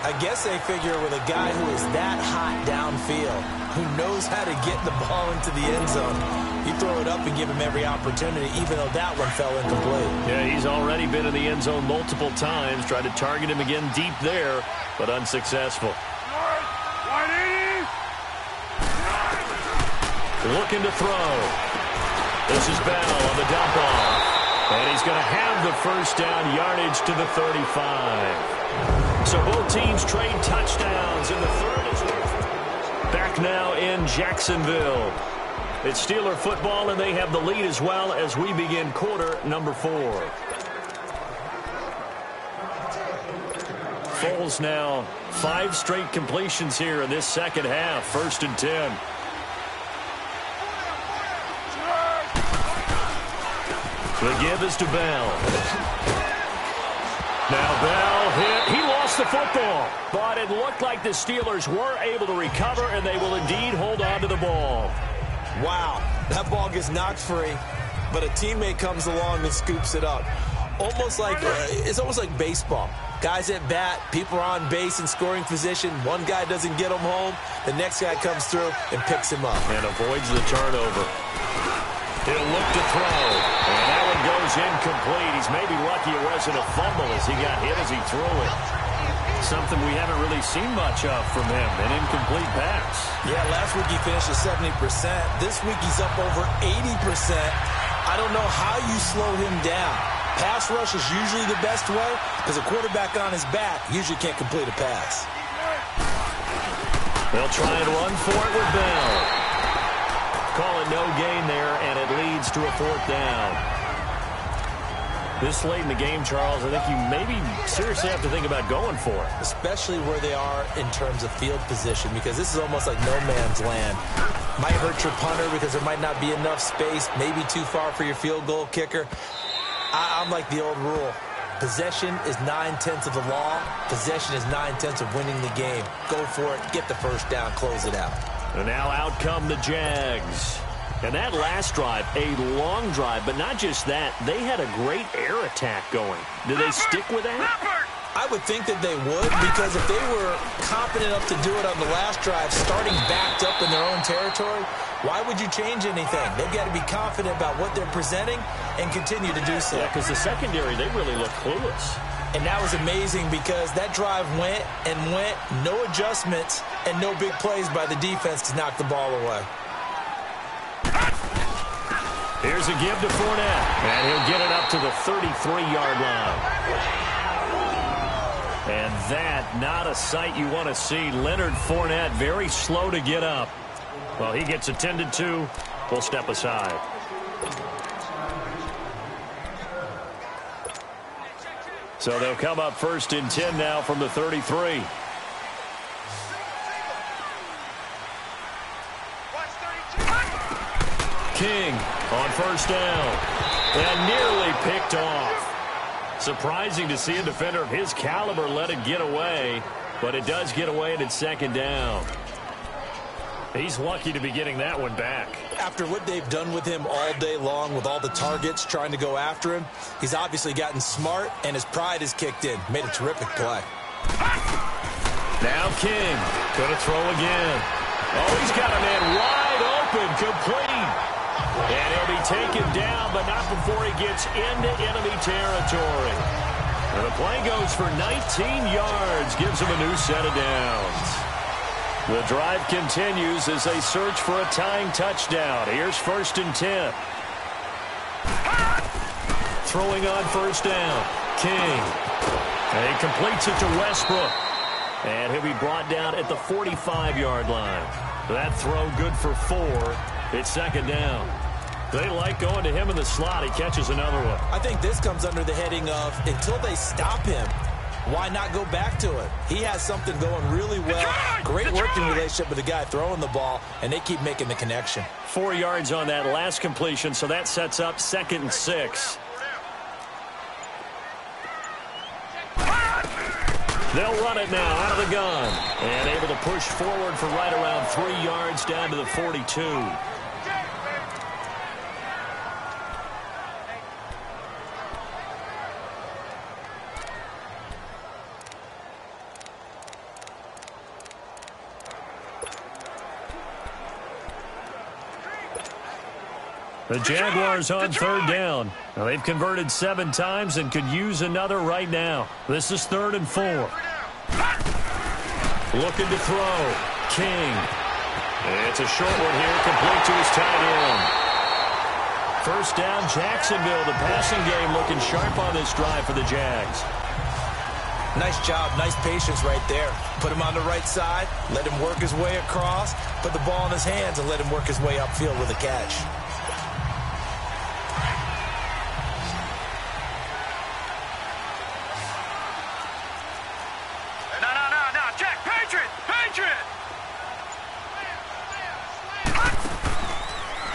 I guess they figure with a guy who is that hot downfield, who knows how to get the ball into the end zone, you throw it up and give him every opportunity, even though that one fell incomplete. Yeah, he's already been in the end zone multiple times. Tried to target him again deep there, but unsuccessful. Looking to throw. This is Bell on the dump off. And he's going to have the first down yardage to the 35. So both teams trade touchdowns in the third. Back now in Jacksonville. It's Steeler football, and they have the lead as well as we begin quarter number 4. Foles now 5 straight completions here in this second half. 1st and 10. The give is to Bell. Now Bell hit. He lost the football. But it looked like the Steelers were able to recover, and they will indeed hold on to the ball. Wow, that ball gets knocked free, but a teammate comes along and scoops it up. It's almost like baseball. Guys at bat, people are on base in scoring position. One guy doesn't get him home. The next guy comes through and picks him up. And avoids the turnover. He'll look to throw. And that one goes incomplete. He's maybe lucky it wasn't a fumble as he got hit as he threw it. Something we haven't really seen much of from him, an incomplete pass. Yeah, last week he finished at 70%. This week he's up over 80%. I don't know how you slow him down. Pass rush is usually the best way because a quarterback on his back usually can't complete a pass. They'll try and run for it with Bell. Call it no gain there, and it leads to a 4th down. This late in the game, Charles, I think you maybe seriously have to think about going for it. Especially where they are in terms of field position, because this is almost like no man's land. Might hurt your punter because there might not be enough space, maybe too far for your field goal kicker. I'm like the old rule. Possession is 9/10 of the law. Possession is 9/10 of winning the game. Go for it, get the first down, close it out. And now out come the Jags. And that last drive, a long drive, but not just that. They had a great air attack going. Do they stick with that? I would think that they would, because if they were confident enough to do it on the last drive, starting backed up in their own territory, why would you change anything? They've got to be confident about what they're presenting and continue to do so. Yeah, because the secondary, they really look clueless. And that was amazing because that drive went and went, no adjustments, and no big plays by the defense to knock the ball away. Here's a give to Fournette, and he'll get it up to the 33-yard line. And that, not a sight you want to see. Leonard Fournette, very slow to get up. Well, he gets attended to. We'll step aside. So they'll come up 1st and 10 now from the 33. King on 1st down. And nearly picked off. Surprising to see a defender of his caliber let it get away, but it does get away and it's 2nd down. He's lucky to be getting that one back. After what they've done with him all day long with all the targets trying to go after him, he's obviously gotten smart and his pride has kicked in. Made a terrific play. Now King going to throw again. Oh, he's got a man wide open, complete. And he'll be taken down, but not before he gets into enemy territory. And the play goes for 19 yards, gives him a new set of downs. The drive continues as they search for a tying touchdown. Here's 1st and 10. Throwing on 1st down. King. And he completes it to Westbrook. And he'll be brought down at the 45-yard line. That throw good for 4. It's 2nd down. They like going to him in the slot. He catches another one. I think this comes under the heading of until they stop him, why not go back to it? He has something going really well. Great working relationship with the guy throwing the ball, and they keep making the connection. 4 yards on that last completion, so that sets up 2nd and 6. They'll run it now out of the gun. And able to push forward for right around 3 yards down to the 42. The Jaguars on 3rd down. Now they've converted 7 times and could use another right now. This is 3rd and 4. Looking to throw. King. It's a short one here, complete to his tight end. 1st down, Jacksonville. The passing game looking sharp on this drive for the Jags. Nice job, nice patience right there. Put him on the right side, let him work his way across, put the ball in his hands, and let him work his way upfield with a catch.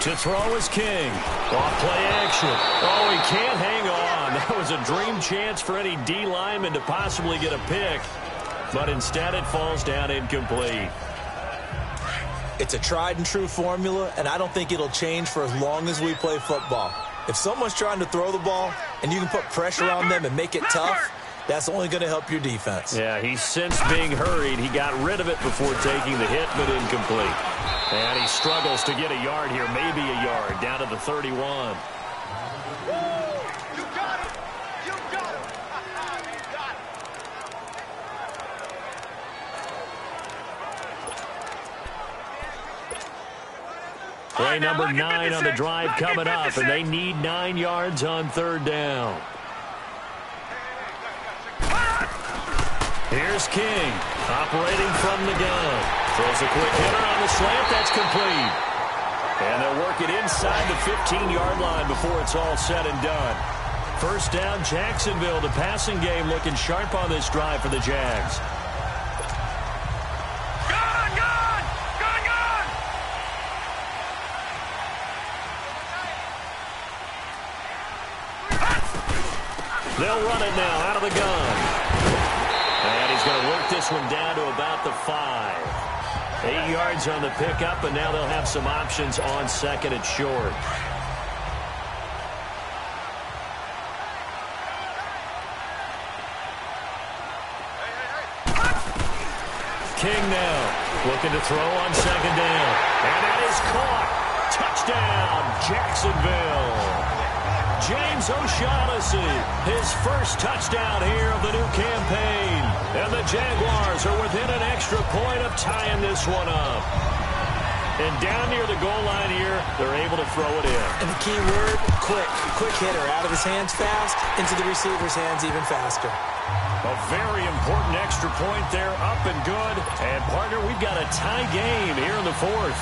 To throw is King. Off play action. Oh, he can't hang on. That was a dream chance for any D lineman to possibly get a pick. But instead it falls down incomplete. It's a tried and true formula, and I don't think it'll change for as long as we play football. If someone's trying to throw the ball and you can put pressure on them and make it tough, that's only going to help your defense. Yeah, he's sensed being hurried. He got rid of it before taking the hit, but incomplete. And he struggles to get a yard here, maybe a yard, down to the 31. Play now, number lucky 9 on the 56, drive lucky coming up, and 56. they need 9 yards on 3rd down. Here's King, operating from the gun. Throws a quick hitter on the slant. That's complete. And they'll work it inside the 15-yard line before it's all said and done. 1st down, Jacksonville. The passing game looking sharp on this drive for the Jags. Gone, gone, gone, gone. They'll run it now out of the gun. And he's going to work this one down to about the 5. 8 yards on the pickup, and now they'll have some options on 2nd and short. King now looking to throw on 2nd down. And that is caught. Touchdown, Jacksonville. James O'Shaughnessy, his first touchdown here of the new campaign. And the Jaguars are within an extra point of tying this one up. And down near the goal line here, they're able to throw it in. And the key word, quick. Quick hitter. Out of his hands fast, into the receiver's hands even faster. A very important extra point there, up and good. And, partner, we've got a tie game here in the 4th.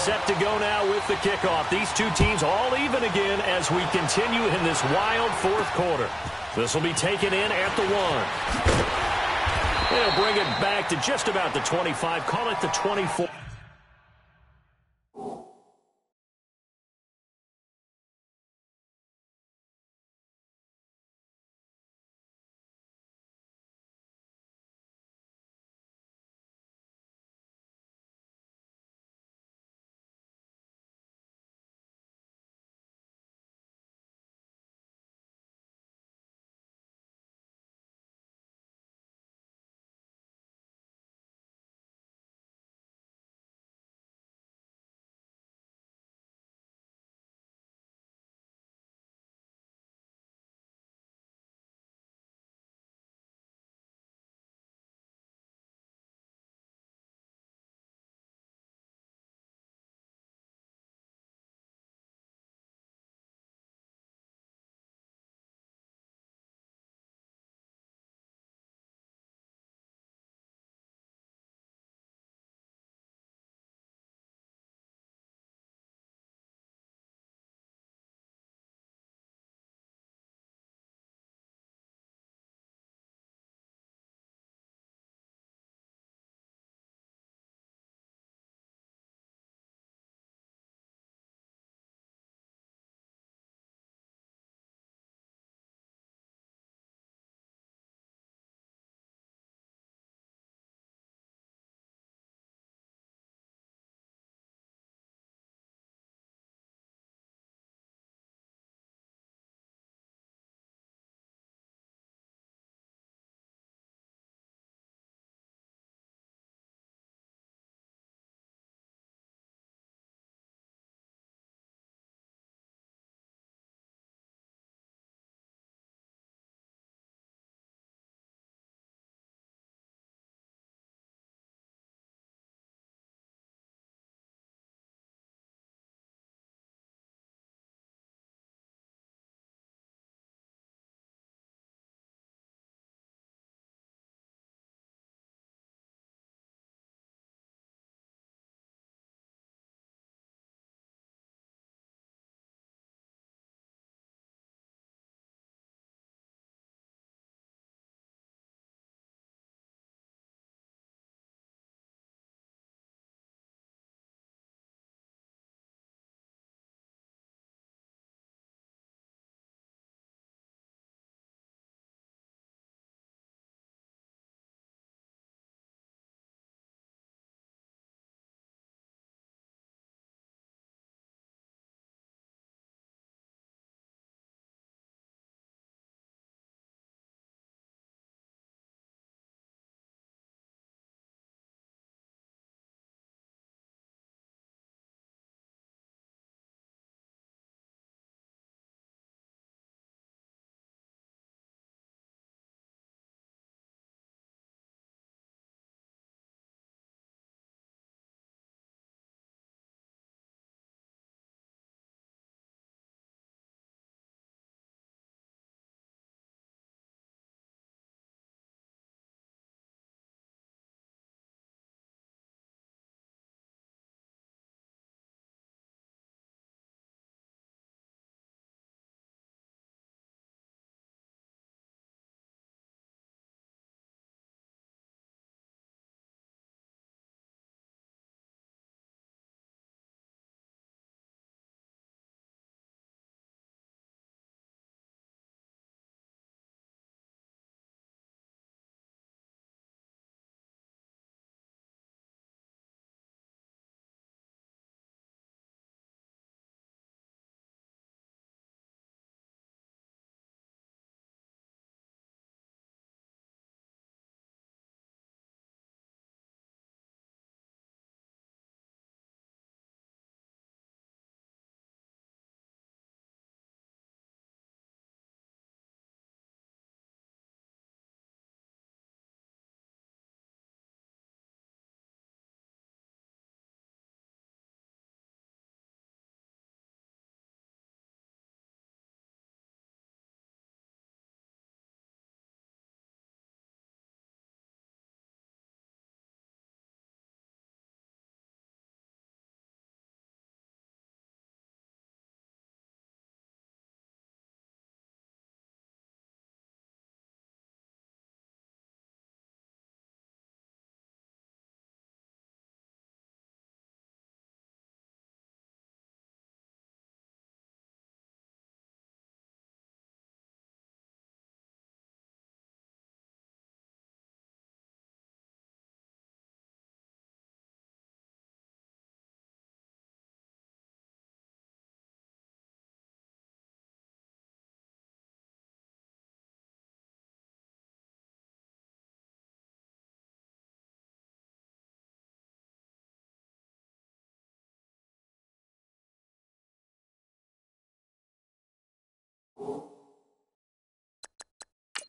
Set to go now with the kickoff. These two teams all even again as we continue in this wild 4th quarter. This will be taken in at the 1. They'll bring it back to just about the 25. Call it the 24.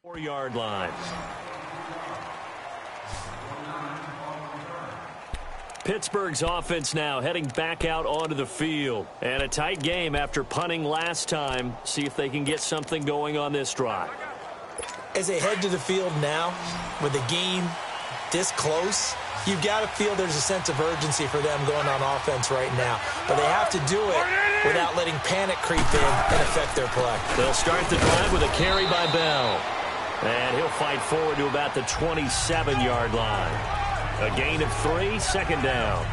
4-yard line. Pittsburgh's offense now heading back out onto the field. And a tight game after punting last time. See if they can get something going on this drive. As they head to the field now, with the game this close, you've got to feel there's a sense of urgency for them going on offense right now. But they have to do it without letting panic creep in and affect their play. They'll start the drive with a carry by Bell. And he'll fight forward to about the 27-yard line. A gain of 3, second down.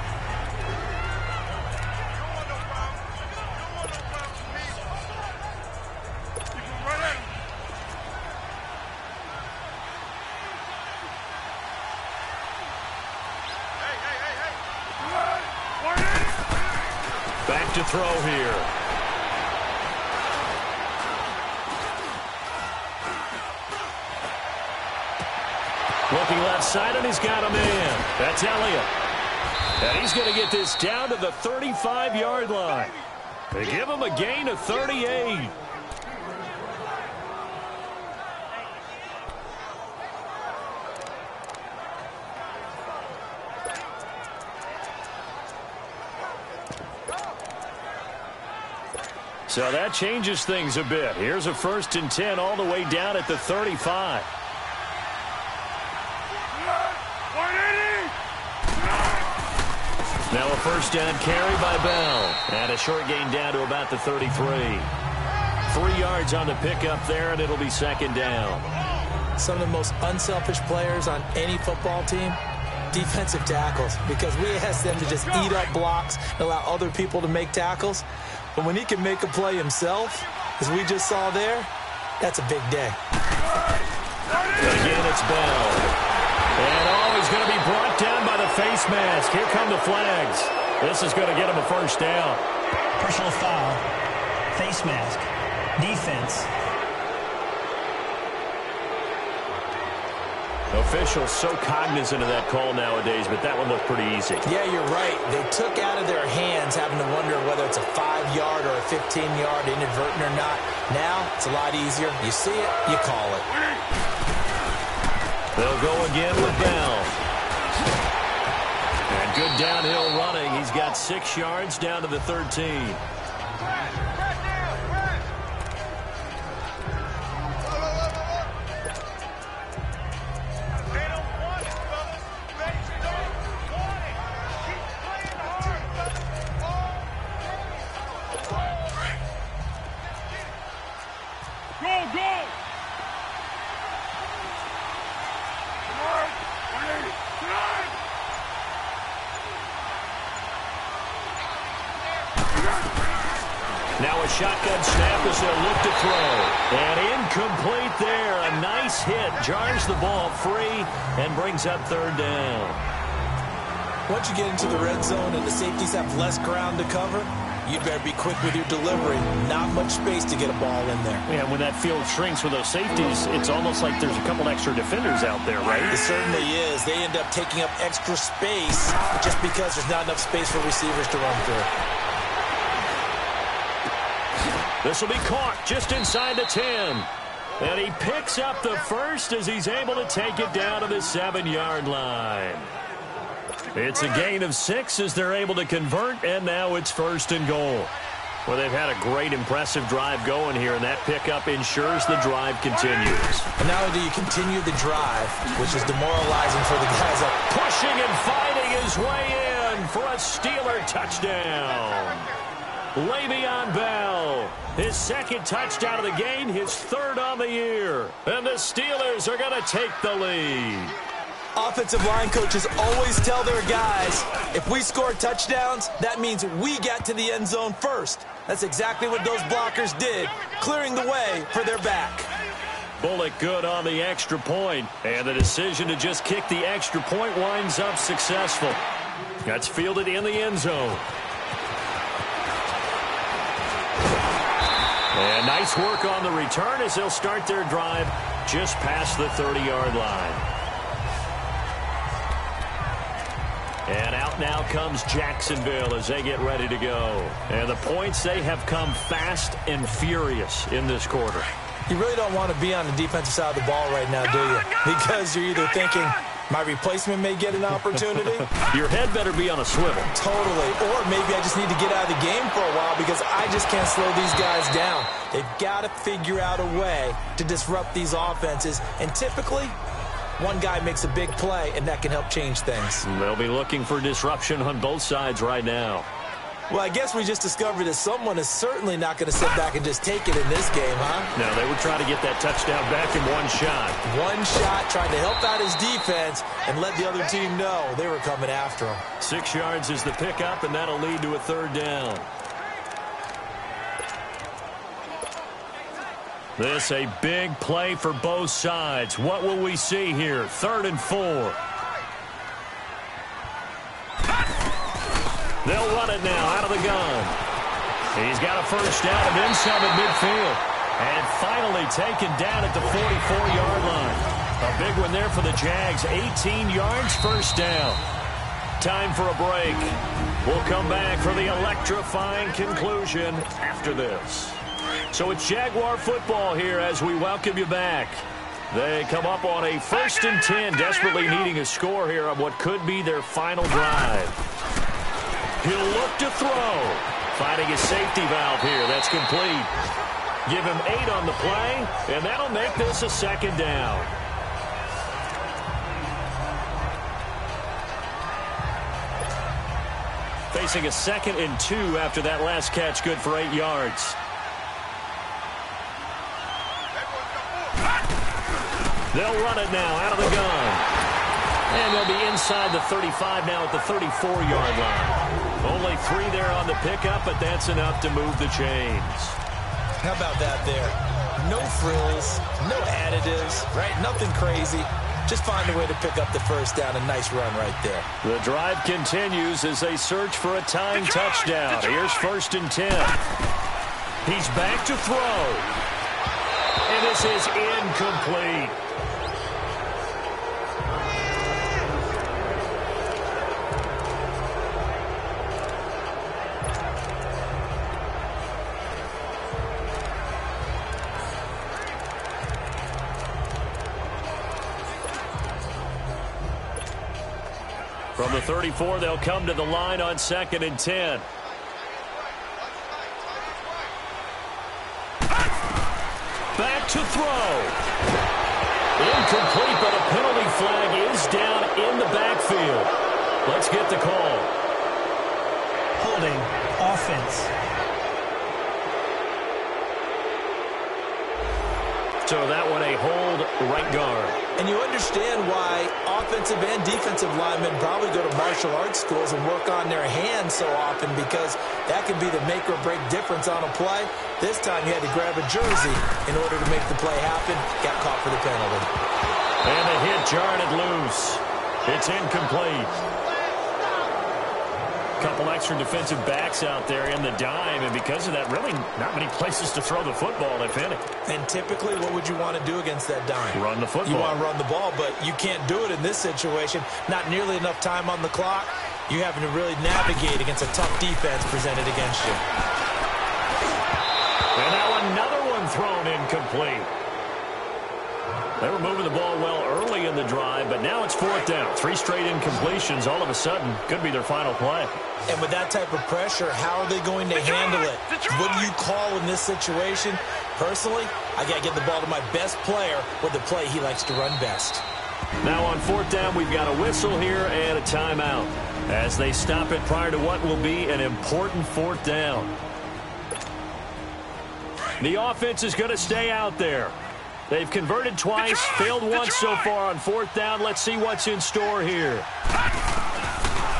Back to throw here. Looking left side, and he's got a man. That's Elliott. And he's going to get this down to the 35-yard line. They give him a gain of 38. So that changes things a bit. Here's a 1st and 10 all the way down at the 35. Now a 1st down carry by Bell. And a short gain down to about the 33. 3 yards on the pickup there, and it'll be 2nd down. Some of the most unselfish players on any football team, defensive tackles, because we ask them to just eat up blocks and allow other people to make tackles. But when he can make a play himself, as we just saw there, that's a big day. Again, it's Bell. And he's going to be brought down by the face mask. Here come the flags. This is going to get him a 1st down. Personal foul. Face mask. Defense. Officials so cognizant of that call nowadays, but that one looked pretty easy. Yeah, you're right. They took out of their hands having to wonder whether it's a 5-yard or a 15-yard inadvertent or not. Now, it's a lot easier. You see it, you call it. They'll go again with Bell. And good downhill running. He's got 6 yards down to the 13. Now a shotgun snap as they'll look to throw. And incomplete there. A nice hit. Jars the ball free and brings up 3rd down. Once you get into the red zone and the safeties have less ground to cover, you better be quick with your delivery. Not much space to get a ball in there. Yeah, when that field shrinks with those safeties, it's almost like there's a couple extra defenders out there, right? It certainly is. They end up taking up extra space just because there's not enough space for receivers to run through. This will be caught just inside the 10. And he picks up the 1st as he's able to take it down to the 7-yard line. It's a gain of 6 as they're able to convert, and now it's 1st and goal. Well, they've had a great, impressive drive going here, and that pickup ensures the drive continues. And not only do you continue the drive, which is demoralizing for the guys up. Pushing and fighting his way in for a Steeler touchdown. Le'Veon Bell, his 2nd touchdown of the game, his 3rd on the year. And the Steelers are going to take the lead. Offensive line coaches always tell their guys, if we score touchdowns, that means we get to the end zone first. That's exactly what those blockers did, clearing the way for their back. Bullock good on the extra point, and the decision to just kick the extra point winds up successful. That's fielded in the end zone. And nice work on the return as they'll start their drive just past the 30-yard line. And out now comes Jacksonville as they get ready to go. And the points, they have come fast and furious in this quarter. You really don't want to be on the defensive side of the ball right now, do you? Because you're either thinking, my replacement may get an opportunity. Your head better be on a swivel. Totally. Or maybe I just need to get out of the game for a while because I just can't slow these guys down. They've got to figure out a way to disrupt these offenses. And typically, one guy makes a big play, and that can help change things. They'll be looking for disruption on both sides right now. Well, I guess we just discovered that someone is certainly not going to sit back and just take it in this game, huh? No, they were trying to get that touchdown back in one shot. One shot, trying to help out his defense and let the other team know they were coming after him. 6 yards is the pickup, and that'll lead to a third down. This a big play for both sides. What will we see here? 3rd and 4. They'll run it now out of the gun. He's got a first down and then some at midfield. And finally taken down at the 44-yard line. A big one there for the Jags. 18 yards, first down. Time for a break. We'll come back for the electrifying conclusion after this. So it's Jaguar football here as we welcome you back. They come up on a 1st and 10, desperately needing a score here on what could be their final drive. He'll look to throw. Finding a safety valve here. That's complete. Give him 8 on the play, and that'll make this a 2nd down. Facing a 2nd and 2 after that last catch, good for 8 yards. They'll run it now out of the gun. And they'll be inside the 35 now at the 34-yard line. Only 3 there on the pickup, but that's enough to move the chains. How about that there? No frills, no additives, right? Nothing crazy. Just find a way to pick up the first down. A nice run right there. The drive continues as they search for a tying touchdown. Here's 1st and 10. He's back to throw. And this is incomplete. From the 34, they'll come to the line on 2nd and 10. Back to throw. Incomplete, but a penalty flag is down in the backfield. Let's get the call. Holding, offense. So that one a hold, right guard. And you understand why offensive and defensive linemen probably go to martial arts schools and work on their hands so often, because that can be the make or break difference on a play. This time you had to grab a jersey in order to make the play happen. Got caught for the penalty. And the hit jarred it loose. It's incomplete. Couple extra defensive backs out there in the dime, and because of that, really not many places to throw the football, if any. And typically, what would you want to do against that dime? Run the football. You want to run the ball, but you can't do it in this situation. Not nearly enough time on the clock. You're having to really navigate against a tough defense presented against you. And now another one thrown incomplete. They were moving the ball well early in the drive, but now it's 4th down. 3 straight incompletions all of a sudden could be their final play. And with that type of pressure, how are they going to handle it? What do you call in this situation? Personally, I got to get the ball to my best player with the play he likes to run best. Now on 4th down, we've got a whistle here and a timeout as they stop it prior to what will be an important 4th down. The offense is going to stay out there. They've converted twice, failed once so far on 4th down. Let's see what's in store here.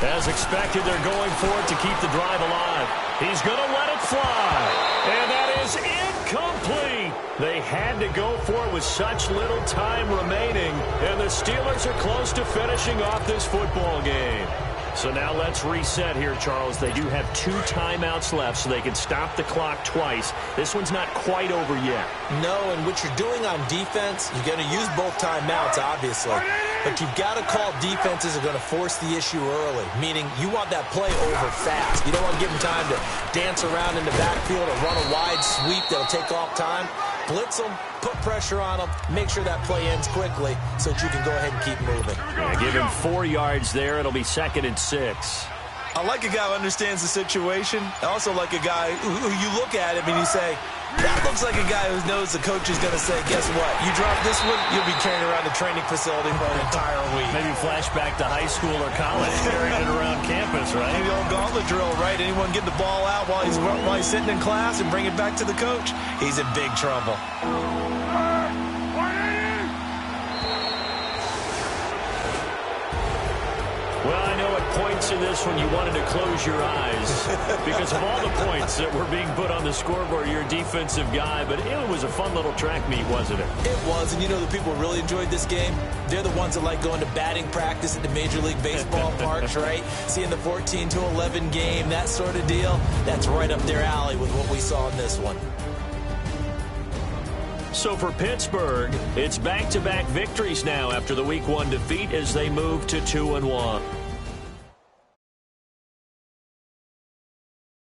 As expected, they're going for it to keep the drive alive. He's going to let it fly. And that is incomplete. They had to go for it with such little time remaining. And the Steelers are close to finishing off this football game. So now let's reset here, Charles. They do have 2 timeouts left, so they can stop the clock twice. This one's not quite over yet. No, and what you're doing on defense, you're going to use both timeouts, obviously. But you've got to call defenses are going to force the issue early, meaning you want that play over fast. You don't want to give them time to dance around in the backfield or run a wide sweep that'll take off time. blitz them, put pressure on them, make sure that play ends quickly so that you can go ahead and keep moving. Yeah, give him 4 yards there. It'll be 2nd and 6. I like a guy who understands the situation. I also like a guy who you look at him and you say, that looks like a guy who knows the coach is going to say, guess what? You drop this one, you'll be carrying around the training facility for an entire week. Maybe flashback to high school or college, carrying it around campus, right? The old gauntlet drill, right? Anyone get the ball out while he's sitting in class and bring it back to the coach? He's in big trouble. Well, I know at points in this one you wanted to close your eyes because of all the points that were being put on the scoreboard. You're a defensive guy, but it was a fun little track meet, wasn't it? It was, and you know the people who really enjoyed this game? They're the ones that like going to batting practice at the Major League Baseball parks, right? Seeing the 14-11 game, that sort of deal. That's right up their alley with what we saw in this one. So for Pittsburgh, it's back-to-back victories now after the Week 1 defeat as they move to 2-1.